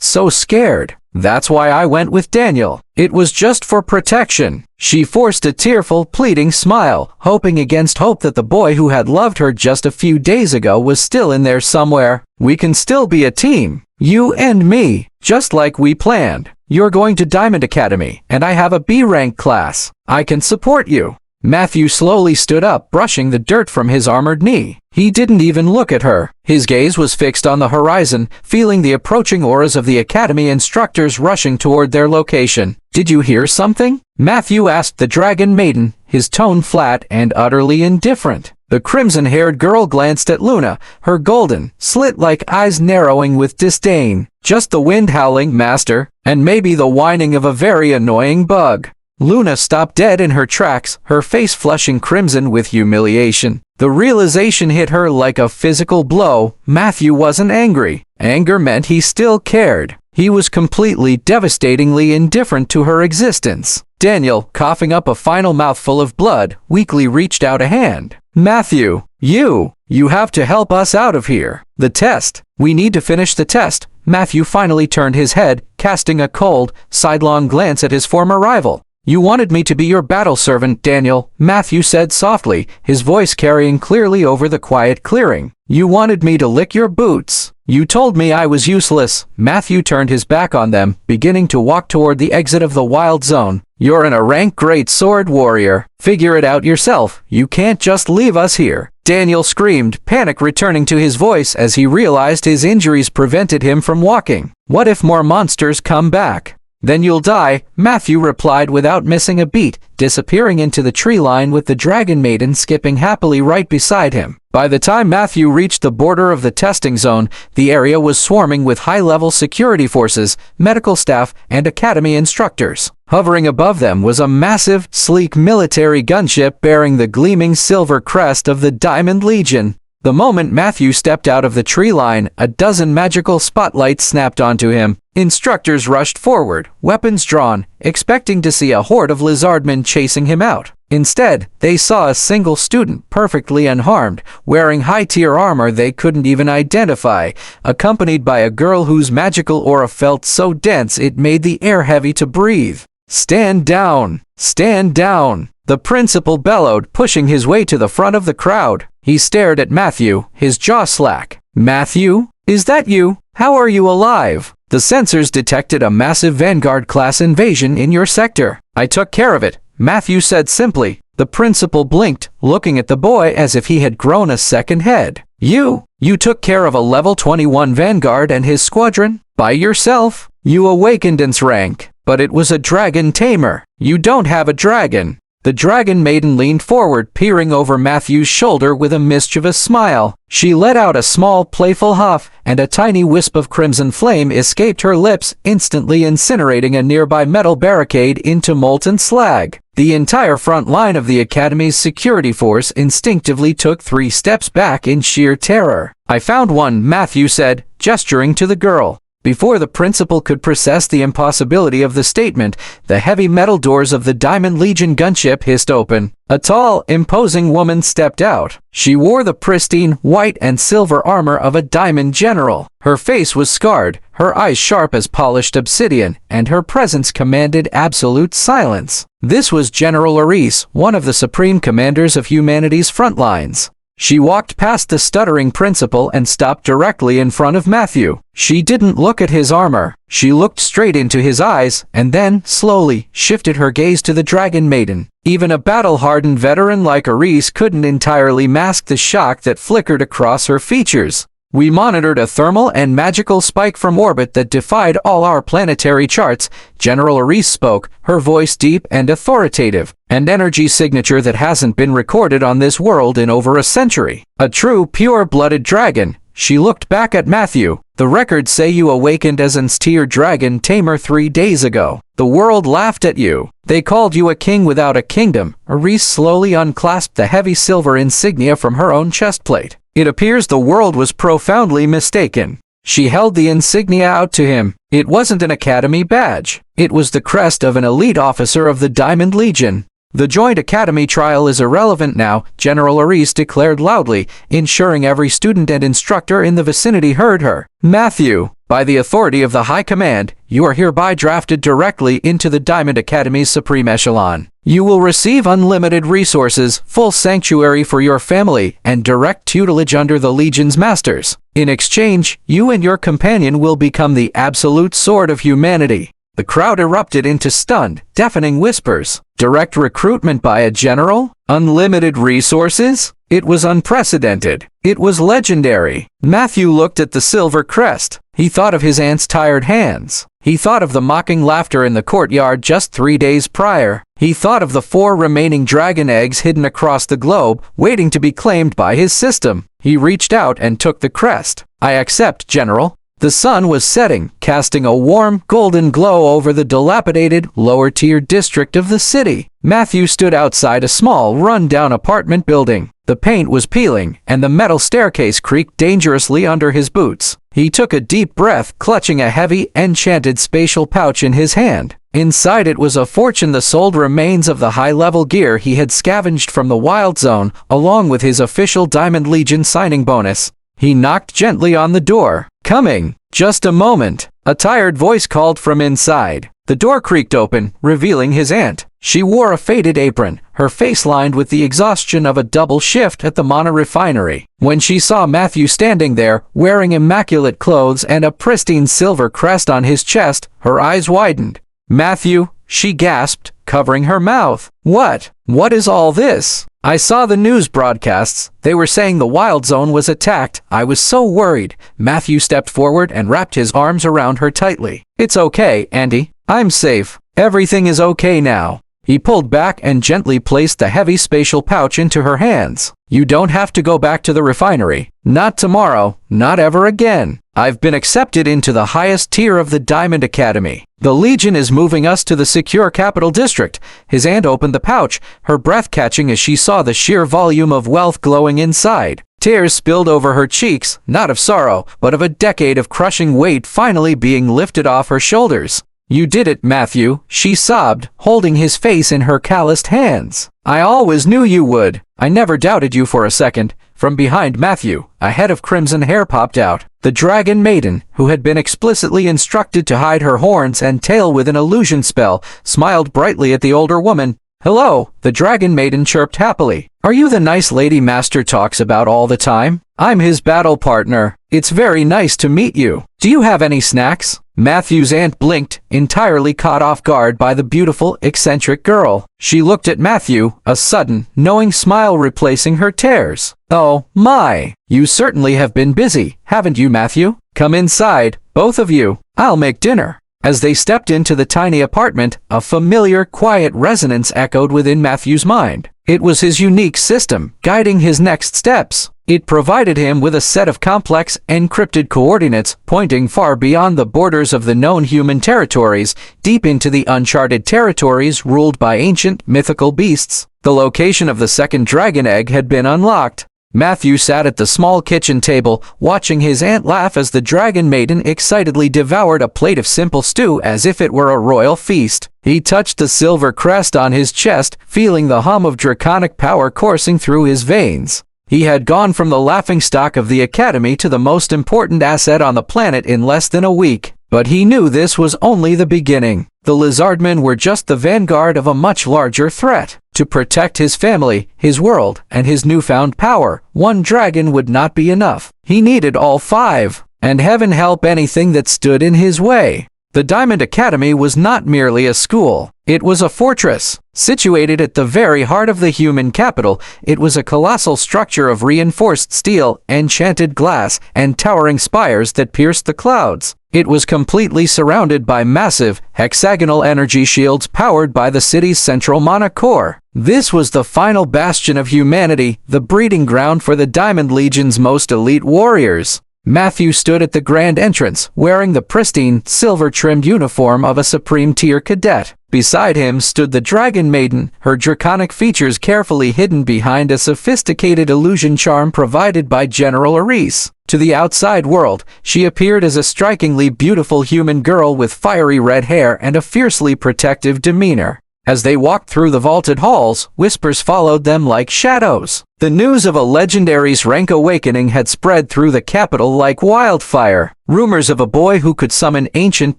Speaker 2: so scared. That's why I went with Daniel. It was just for protection. She forced a tearful, pleading smile, hoping against hope that the boy who had loved her just a few days ago was still in there somewhere. We can still be a team. You and me, just like we planned. You're going to Diamond Academy, and I have a B-rank class. I can support you. Matthew slowly stood up, brushing the dirt from his armored knee. He didn't even look at her. His gaze was fixed on the horizon, feeling the approaching auras of the academy instructors rushing toward their location. Did you hear something? Matthew asked the dragon maiden, his tone flat and utterly indifferent. The crimson-haired girl glanced at Luna, her golden, slit-like eyes narrowing with disdain. Just the wind howling, master, and maybe the whining of a very annoying bug. Luna stopped dead in her tracks, her face flushing crimson with humiliation. The realization hit her like a physical blow. Matthew wasn't angry. Anger meant he still cared. He was completely, devastatingly indifferent to her existence. Daniel, coughing up a final mouthful of blood, weakly reached out a hand. Matthew, you have to help us out of here. The test. We need to finish the test. Matthew finally turned his head, casting a cold, sidelong glance at his former rival. You wanted me to be your battle servant, Daniel, Matthew said softly, his voice carrying clearly over the quiet clearing. You wanted me to lick your boots. You told me I was useless. Matthew turned his back on them, beginning to walk toward the exit of the wild zone. You're a rank great sword warrior. Figure it out yourself. You can't just leave us here. Daniel screamed, panic returning to his voice as he realized his injuries prevented him from walking. What if more monsters come back? Then you'll die, Matthew replied without missing a beat, disappearing into the tree line with the dragon maiden skipping happily right beside him. By the time Matthew reached the border of the testing zone, the area was swarming with high-level security forces, medical staff, and academy instructors. Hovering above them was a massive, sleek military gunship bearing the gleaming silver crest of the Diamond Legion. The moment Matthew stepped out of the tree line, a dozen magical spotlights snapped onto him. Instructors rushed forward, weapons drawn, expecting to see a horde of lizardmen chasing him out. Instead, they saw a single student, perfectly unharmed, wearing high-tier armor they couldn't even identify, accompanied by a girl whose magical aura felt so dense it made the air heavy to breathe. Stand down! Stand down! The principal bellowed, pushing his way to the front of the crowd. He stared at Matthew, his jaw slack. Matthew? Is that you? How are you alive? The sensors detected a massive Vanguard-class invasion in your sector. I took care of it, Matthew said simply. The principal blinked, looking at the boy as if he had grown a second head. You took care of a level 21 Vanguard and his squadron? By yourself? You awakened its rank, but it was a dragon tamer. You don't have a dragon. The dragon maiden leaned forward, peering over Matthew's shoulder with a mischievous smile. She let out a small, playful huff, and a tiny wisp of crimson flame escaped her lips, instantly incinerating a nearby metal barricade into molten slag. The entire front line of the Academy's security force instinctively took 3 steps back in sheer terror. I found one, Matthew said, gesturing to the girl. Before the principal could process the impossibility of the statement, the heavy metal doors of the Diamond Legion gunship hissed open. A tall, imposing woman stepped out. She wore the pristine, white and silver armor of a diamond general. Her face was scarred, her eyes sharp as polished obsidian, and her presence commanded absolute silence. This was General Aris, one of the supreme commanders of humanity's front lines. She walked past the stuttering principal and stopped directly in front of Matthew. She didn't look at his armor. She looked straight into his eyes, and then, slowly, shifted her gaze to the Dragon Maiden. Even a battle-hardened veteran like Ares couldn't entirely mask the shock that flickered across her features. We monitored a thermal and magical spike from orbit that defied all our planetary charts. General Ares spoke, her voice deep and authoritative, an energy signature that hasn't been recorded on this world in over a century. A true, pure-blooded dragon. She looked back at Matthew. The records say you awakened as an tier dragon Tamer 3 days ago. The world laughed at you. They called you a king without a kingdom. Ares slowly unclasped the heavy silver insignia from her own chestplate. It appears the world was profoundly mistaken. She held the insignia out to him. It wasn't an academy badge. It was the crest of an elite officer of the Diamond Legion. The joint academy trial is irrelevant now, General Ares declared loudly, ensuring every student and instructor in the vicinity heard her. Matthew, by the authority of the High Command, you are hereby drafted directly into the Diamond Academy's Supreme Echelon. You will receive unlimited resources, full sanctuary for your family, and direct tutelage under the Legion's masters. In exchange, you and your companion will become the absolute sword of humanity. The crowd erupted into stunned, deafening whispers. Direct recruitment by a general? Unlimited resources? It was unprecedented. It was legendary. Matthew looked at the silver crest. He thought of his aunt's tired hands. He thought of the mocking laughter in the courtyard just 3 days prior. He thought of the 4 remaining dragon eggs hidden across the globe, waiting to be claimed by his system. He reached out and took the crest. I accept, General. The sun was setting, casting a warm, golden glow over the dilapidated, lower-tier district of the city. Matthew stood outside a small, run-down apartment building. The paint was peeling, and the metal staircase creaked dangerously under his boots. He took a deep breath, clutching a heavy, enchanted spatial pouch in his hand. Inside it was a fortune, the sold remains of the high-level gear he had scavenged from the Wild Zone, along with his official Diamond Legion signing bonus. He knocked gently on the door. Coming. Just a moment. A tired voice called from inside. The door creaked open, revealing his aunt. She wore a faded apron, her face lined with the exhaustion of a double shift at the Mana refinery. When she saw Matthew standing there, wearing immaculate clothes and a pristine silver crest on his chest, her eyes widened. Matthew, she gasped, covering her mouth. What is all this? I saw the news broadcasts. They were saying the Wild Zone was attacked. I was so worried. Matthew stepped forward and wrapped his arms around her tightly. It's okay, Andy. I'm safe. Everything is okay now. He pulled back and gently placed the heavy spatial pouch into her hands. You don't have to go back to the refinery. Not tomorrow. Not ever again. I've been accepted into the highest tier of the Diamond Academy. The Legion is moving us to the secure capital district. His aunt opened the pouch, her breath catching as she saw the sheer volume of wealth glowing inside. Tears spilled over her cheeks, not of sorrow, but of a decade of crushing weight finally being lifted off her shoulders. You did it, Matthew, she sobbed, holding his face in her calloused hands. I always knew you would. I never doubted you for a second. From behind Matthew, a head of crimson hair popped out. The Dragon Maiden, who had been explicitly instructed to hide her horns and tail with an illusion spell, smiled brightly at the older woman. Hello, the Dragon Maiden chirped happily. Are you the nice lady Master talks about all the time? I'm his battle partner. It's very nice to meet you. Do you have any snacks? Matthew's aunt blinked, entirely caught off guard by the beautiful, eccentric girl. She looked at Matthew, a sudden, knowing smile replacing her tears. Oh, my. You certainly have been busy, haven't you, Matthew? Come inside, both of you. I'll make dinner. As they stepped into the tiny apartment, a familiar, quiet resonance echoed within Matthew's mind. It was his unique system, guiding his next steps. It provided him with a set of complex, encrypted coordinates pointing far beyond the borders of the known human territories, deep into the uncharted territories ruled by ancient, mythical beasts. The location of the second dragon egg had been unlocked. Matthew sat at the small kitchen table, watching his aunt laugh as the Dragon Maiden excitedly devoured a plate of simple stew as if it were a royal feast. He touched the silver crest on his chest, feeling the hum of draconic power coursing through his veins. He had gone from the laughingstock of the Academy to the most important asset on the planet in less than a week. But he knew this was only the beginning. The Lizardmen were just the vanguard of a much larger threat. To protect his family, his world, and his newfound power, one dragon would not be enough. He needed all 5, and heaven help anything that stood in his way. The Diamond Academy was not merely a school. It was a fortress. Situated at the very heart of the human capital, it was a colossal structure of reinforced steel, enchanted glass, and towering spires that pierced the clouds. It was completely surrounded by massive, hexagonal energy shields powered by the city's central mana core. This was the final bastion of humanity, the breeding ground for the Diamond Legion's most elite warriors. Matthew stood at the grand entrance, wearing the pristine, silver-trimmed uniform of a Supreme-tier cadet. Beside him stood the Dragon Maiden, her draconic features carefully hidden behind a sophisticated illusion charm provided by General Aris. To the outside world, she appeared as a strikingly beautiful human girl with fiery red hair and a fiercely protective demeanor. As they walked through the vaulted halls, whispers followed them like shadows. The news of a legendary's rank awakening had spread through the capital like wildfire. Rumors of a boy who could summon ancient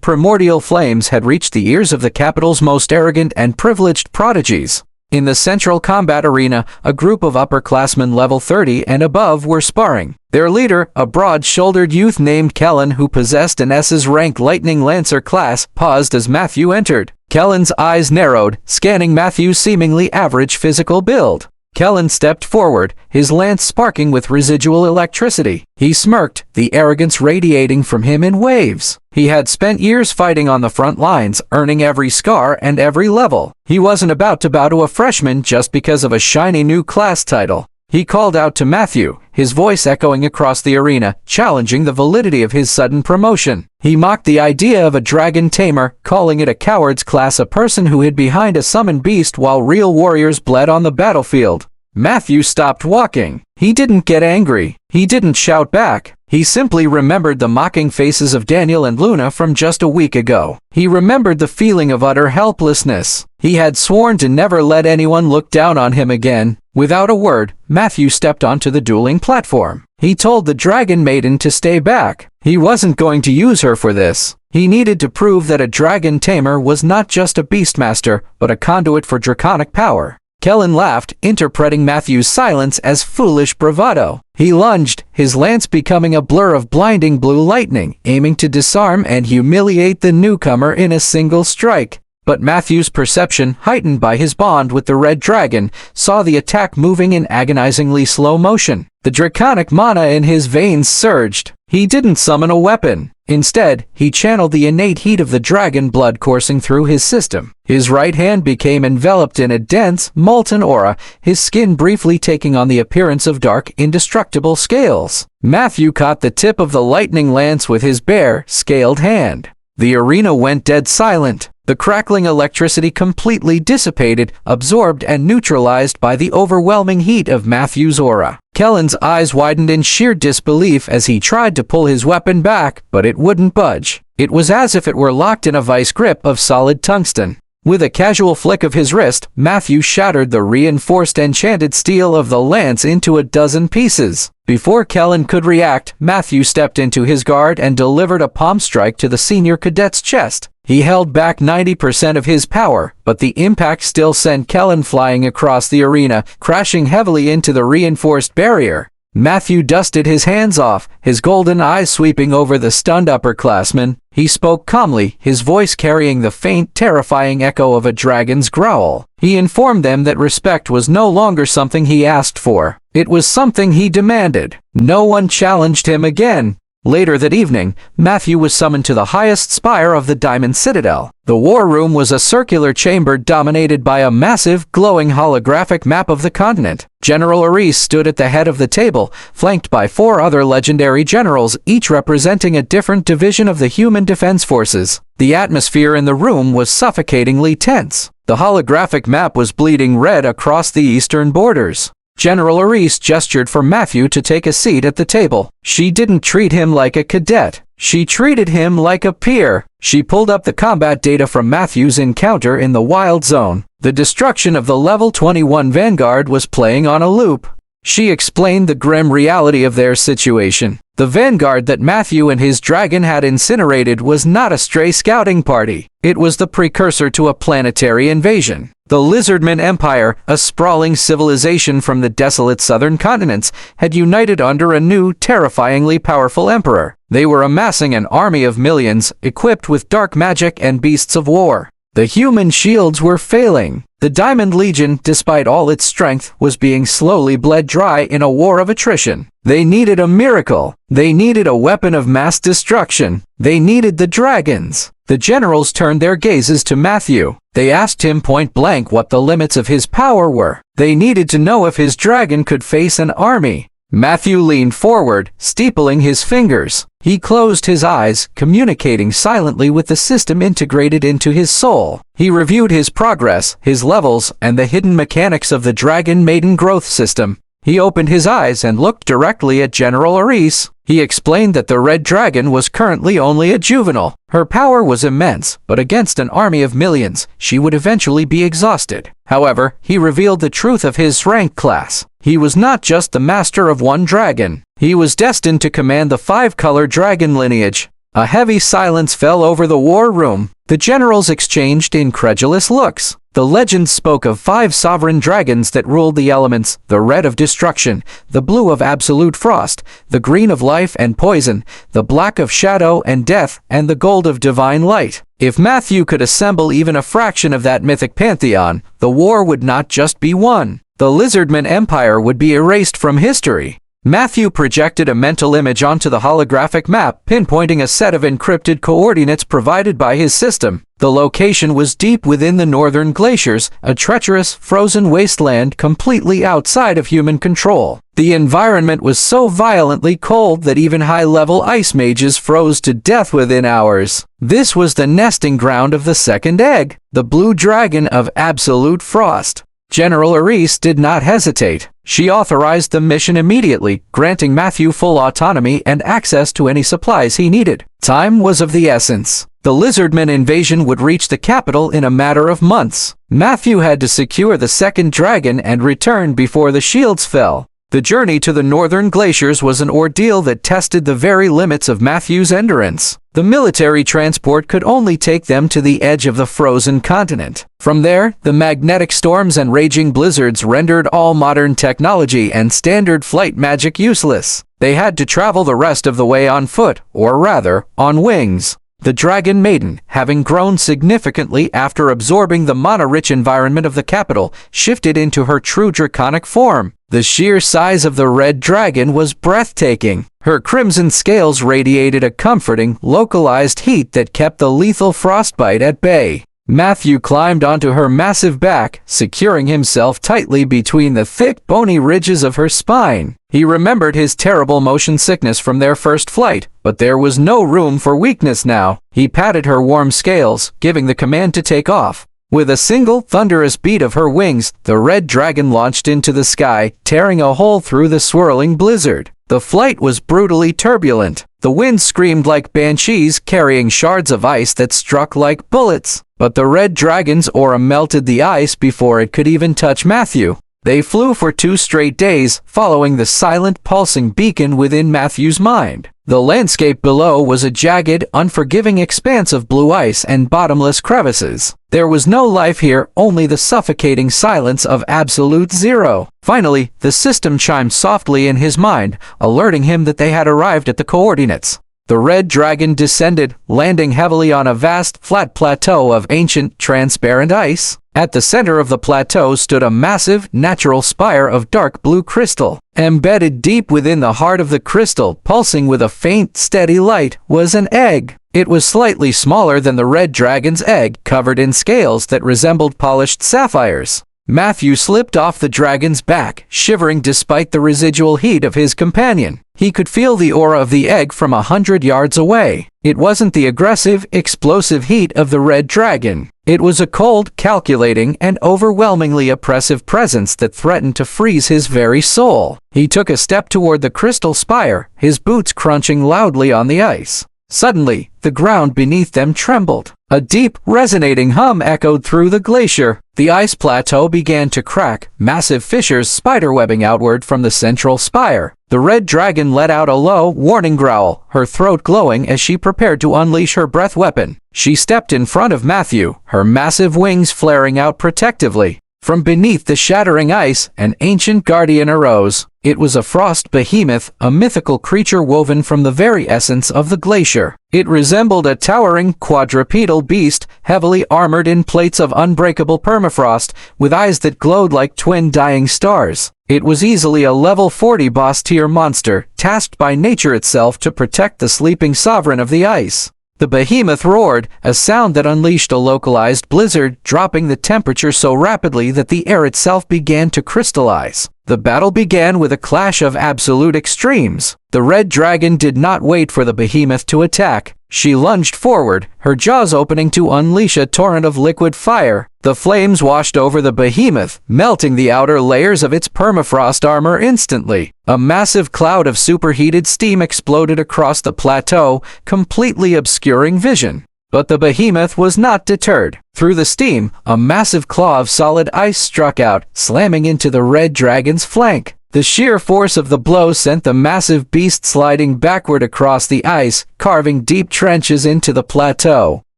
Speaker 2: primordial flames had reached the ears of the capital's most arrogant and privileged prodigies. In the central combat arena, a group of upperclassmen level 30 and above were sparring. Their leader, a broad-shouldered youth named Kellen who possessed an S's rank Lightning Lancer class, paused as Matthew entered. Kellen's eyes narrowed, scanning Matthew's seemingly average physical build. Kellen stepped forward, his lance sparking with residual electricity. He smirked, the arrogance radiating from him in waves. He had spent years fighting on the front lines, earning every scar and every level. He wasn't about to bow to a freshman just because of a shiny new class title. He called out to Matthew, his voice echoing across the arena, challenging the validity of his sudden promotion. He mocked the idea of a dragon tamer, calling it a coward's class, a person who hid behind a summoned beast while real warriors bled on the battlefield. Matthew stopped walking. He didn't get angry. He didn't shout back. He simply remembered the mocking faces of Daniel and Luna from just a week ago. He remembered the feeling of utter helplessness. He had sworn to never let anyone look down on him again. Without a word, Matthew stepped onto the dueling platform. He told the Dragon Maiden to stay back. He wasn't going to use her for this. He needed to prove that a dragon tamer was not just a beastmaster, but a conduit for draconic power. Kellen laughed, interpreting Matthew's silence as foolish bravado. He lunged, his lance becoming a blur of blinding blue lightning, aiming to disarm and humiliate the newcomer in a single strike. But Matthew's perception, heightened by his bond with the red dragon, saw the attack moving in agonizingly slow motion. The draconic mana in his veins surged. He didn't summon a weapon. Instead, he channeled the innate heat of the dragon blood coursing through his system. His right hand became enveloped in a dense, molten aura, his skin briefly taking on the appearance of dark, indestructible scales. Matthew caught the tip of the lightning lance with his bare, scaled hand. The arena went dead silent. The crackling electricity completely dissipated, absorbed and neutralized by the overwhelming heat of Matthew's aura. Kellen's eyes widened in sheer disbelief as he tried to pull his weapon back, but it wouldn't budge. It was as if it were locked in a vice grip of solid tungsten. With a casual flick of his wrist, Matthew shattered the reinforced enchanted steel of the lance into a dozen pieces. Before Kellen could react, Matthew stepped into his guard and delivered a palm strike to the senior cadet's chest. He held back 90% of his power, but the impact still sent Kellen flying across the arena, crashing heavily into the reinforced barrier. Matthew dusted his hands off, his golden eyes sweeping over the stunned upperclassmen. He spoke calmly, his voice carrying the faint, terrifying echo of a dragon's growl. He informed them that respect was no longer something he asked for. It was something he demanded. No one challenged him again. Later that evening, Matthew was summoned to the highest spire of the Diamond Citadel. The war room was a circular chamber dominated by a massive, glowing holographic map of the continent. General Aris stood at the head of the table, flanked by 4 other legendary generals, each representing a different division of the human defense forces. The atmosphere in the room was suffocatingly tense. The holographic map was bleeding red across the eastern borders. General Aris gestured for Matthew to take a seat at the table. She didn't treat him like a cadet. She treated him like a peer. She pulled up the combat data from Matthew's encounter in the Wild Zone. The destruction of the level 21 Vanguard was playing on a loop. She explained the grim reality of their situation. The vanguard that Matthew and his dragon had incinerated was not a stray scouting party. It was the precursor to a planetary invasion. The Lizardman Empire, a sprawling civilization from the desolate southern continents, had united under a new, terrifyingly powerful emperor. They were amassing an army of millions, equipped with dark magic and beasts of war. The human shields were failing. The Diamond Legion, despite all its strength, was being slowly bled dry in a war of attrition. They needed a miracle. They needed a weapon of mass destruction. They needed the dragons. The generals turned their gazes to Matthew. They asked him point blank what the limits of his power were. They needed to know if his dragon could face an army. Matthew leaned forward, steepling his fingers. He closed his eyes, communicating silently with the system integrated into his soul. He reviewed his progress, his levels, and the hidden mechanics of the Dragon Maiden growth system. He opened his eyes and looked directly at General Aris. He explained that the Red Dragon was currently only a juvenile. Her power was immense, but against an army of millions, she would eventually be exhausted. However, he revealed the truth of his rank class. He was not just the master of one dragon. He was destined to command the 5-color dragon lineage. A heavy silence fell over the war room. The generals exchanged incredulous looks. The legends spoke of 5 sovereign dragons that ruled the elements: the red of destruction, the blue of absolute frost, the green of life and poison, the black of shadow and death, and the gold of divine light. If Matthew could assemble even a fraction of that mythic pantheon, the war would not just be won. The Lizardman Empire would be erased from history. Matthew projected a mental image onto the holographic map, pinpointing a set of encrypted coordinates provided by his system. The location was deep within the northern glaciers, a treacherous, frozen wasteland completely outside of human control. The environment was so violently cold that even high-level ice mages froze to death within hours. This was the nesting ground of the second egg, the blue dragon of absolute frost. General Aris did not hesitate. She authorized the mission immediately, granting Matthew full autonomy and access to any supplies he needed. Time was of the essence. The Lizardman invasion would reach the capital in a matter of months. Matthew had to secure the second dragon and return before the shields fell. The journey to the northern glaciers was an ordeal that tested the very limits of Matthew's endurance. The military transport could only take them to the edge of the frozen continent. From there, the magnetic storms and raging blizzards rendered all modern technology and standard flight magic useless. They had to travel the rest of the way on foot, or rather, on wings. The Dragon Maiden, having grown significantly after absorbing the mana-rich environment of the capital, shifted into her true draconic form. The sheer size of the red dragon was breathtaking. Her crimson scales radiated a comforting, localized heat that kept the lethal frostbite at bay. Matthew climbed onto her massive back, securing himself tightly between the thick, bony ridges of her spine. He remembered his terrible motion sickness from their first flight, but there was no room for weakness now. He patted her warm scales, giving the command to take off. With a single, thunderous beat of her wings, the red dragon launched into the sky, tearing a hole through the swirling blizzard. The flight was brutally turbulent. The wind screamed like banshees, carrying shards of ice that struck like bullets. But the red dragon's aura melted the ice before it could even touch Matthew. They flew for 2 straight days, following the silent, pulsing beacon within Matthew's mind. The landscape below was a jagged, unforgiving expanse of blue ice and bottomless crevices. There was no life here, only the suffocating silence of absolute zero. Finally, the system chimed softly in his mind, alerting him that they had arrived at the coordinates. The red dragon descended, landing heavily on a vast, flat plateau of ancient, transparent ice. At the center of the plateau stood a massive, natural spire of dark blue crystal. Embedded deep within the heart of the crystal, pulsing with a faint, steady light, was an egg. It was slightly smaller than the red dragon's egg, covered in scales that resembled polished sapphires. Matthew slipped off the dragon's back, shivering despite the residual heat of his companion. He could feel the aura of the egg from 100 yards away. It wasn't the aggressive, explosive heat of the red dragon. It was a cold, calculating, and overwhelmingly oppressive presence that threatened to freeze his very soul. He took a step toward the crystal spire, his boots crunching loudly on the ice. Suddenly, the ground beneath them trembled. A deep, resonating hum echoed through the glacier. The ice plateau began to crack, massive fissures spiderwebbing outward from the central spire. The red dragon let out a low, warning growl, her throat glowing as she prepared to unleash her breath weapon. She stepped in front of Matthew, her massive wings flaring out protectively. From beneath the shattering ice, an ancient guardian arose. It was a frost behemoth, a mythical creature woven from the very essence of the glacier. It resembled a towering, quadrupedal beast, heavily armored in plates of unbreakable permafrost, with eyes that glowed like twin dying stars. It was easily a level 40 boss-tier monster, tasked by nature itself to protect the sleeping sovereign of the ice. The behemoth roared, a sound that unleashed a localized blizzard, dropping the temperature so rapidly that the air itself began to crystallize. The battle began with a clash of absolute extremes. The red dragon did not wait for the behemoth to attack. She lunged forward, her jaws opening to unleash a torrent of liquid fire. The flames washed over the behemoth, melting the outer layers of its permafrost armor instantly. A massive cloud of superheated steam exploded across the plateau, completely obscuring vision. But the behemoth was not deterred. Through the steam, a massive claw of solid ice struck out, slamming into the red dragon's flank. The sheer force of the blow sent the massive beast sliding backward across the ice, carving deep trenches into the plateau.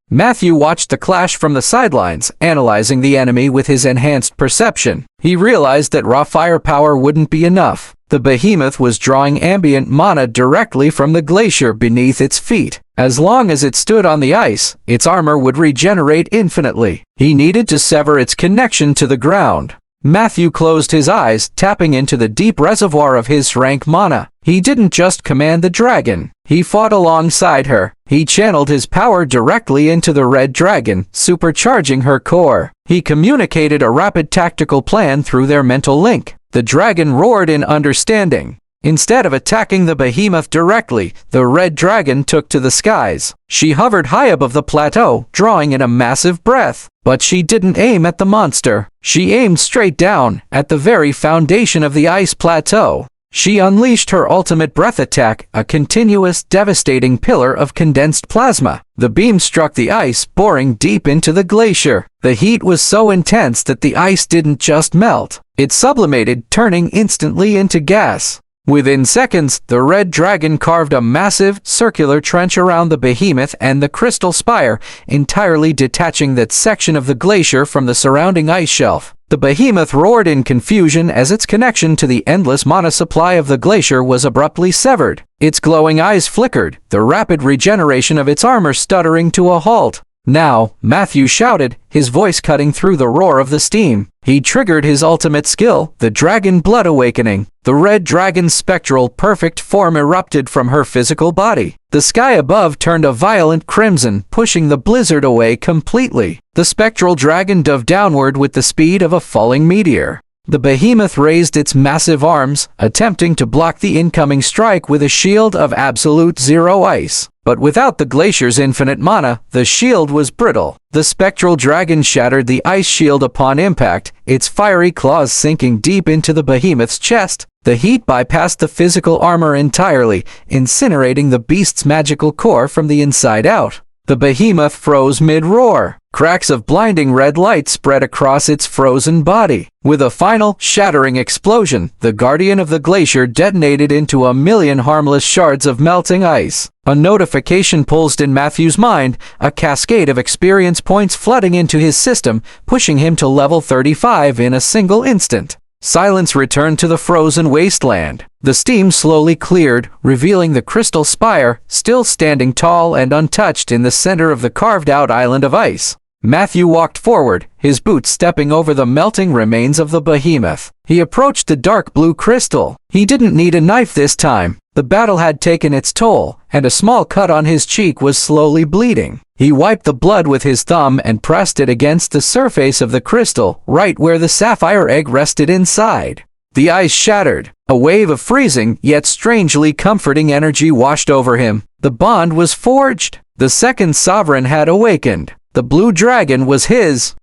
Speaker 2: Matthew watched the clash from the sidelines, analyzing the enemy with his enhanced perception. He realized that raw firepower wouldn't be enough. The behemoth was drawing ambient mana directly from the glacier beneath its feet. As long as it stood on the ice, its armor would regenerate infinitely. He needed to sever its connection to the ground. Matthew closed his eyes, tapping into the deep reservoir of his rank mana. He didn't just command the dragon. He fought alongside her. He channeled his power directly into the red dragon, supercharging her core. He communicated a rapid tactical plan through their mental link. The dragon roared in understanding. Instead of attacking the behemoth directly, the red dragon took to the skies. She hovered high above the plateau, drawing in a massive breath. But she didn't aim at the monster. She aimed straight down, at the very foundation of the ice plateau. She unleashed her ultimate breath attack, a continuous, devastating pillar of condensed plasma. The beam struck the ice, boring deep into the glacier. The heat was so intense that the ice didn't just melt. It sublimated, turning instantly into gas. Within seconds, the red dragon carved a massive, circular trench around the behemoth and the crystal spire, entirely detaching that section of the glacier from the surrounding ice shelf. The behemoth roared in confusion as its connection to the endless mana supply of the glacier was abruptly severed. Its glowing eyes flickered, the rapid regeneration of its armor stuttering to a halt. Now, Matthew shouted, his voice cutting through the roar of the steam. He triggered his ultimate skill, the Dragon Blood Awakening. The red dragon's spectral, perfect form erupted from her physical body. The sky above turned a violent crimson, pushing the blizzard away completely. The spectral dragon dove downward with the speed of a falling meteor. The behemoth raised its massive arms, attempting to block the incoming strike with a shield of absolute zero ice. But without the glacier's infinite mana, the shield was brittle. The spectral dragon shattered the ice shield upon impact, its fiery claws sinking deep into the behemoth's chest. The heat bypassed the physical armor entirely, incinerating the beast's magical core from the inside out. The behemoth froze mid-roar. Cracks of blinding red light spread across its frozen body. With a final, shattering explosion, the guardian of the glacier detonated into a million harmless shards of melting ice. A notification pulsed in Matthew's mind, a cascade of experience points flooding into his system, pushing him to level 35 in a single instant. Silence returned to the frozen wasteland. The steam slowly cleared, revealing the crystal spire, still standing tall and untouched in the center of the carved-out island of ice. Matthew walked forward, his boots stepping over the melting remains of the behemoth. He approached the dark blue crystal. He didn't need a knife this time. The battle had taken its toll, and a small cut on his cheek was slowly bleeding. He wiped the blood with his thumb and pressed it against the surface of the crystal, right where the sapphire egg rested inside. The ice shattered. A wave of freezing, yet strangely comforting energy washed over him. The bond was forged. The second sovereign had awakened. The blue dragon was his.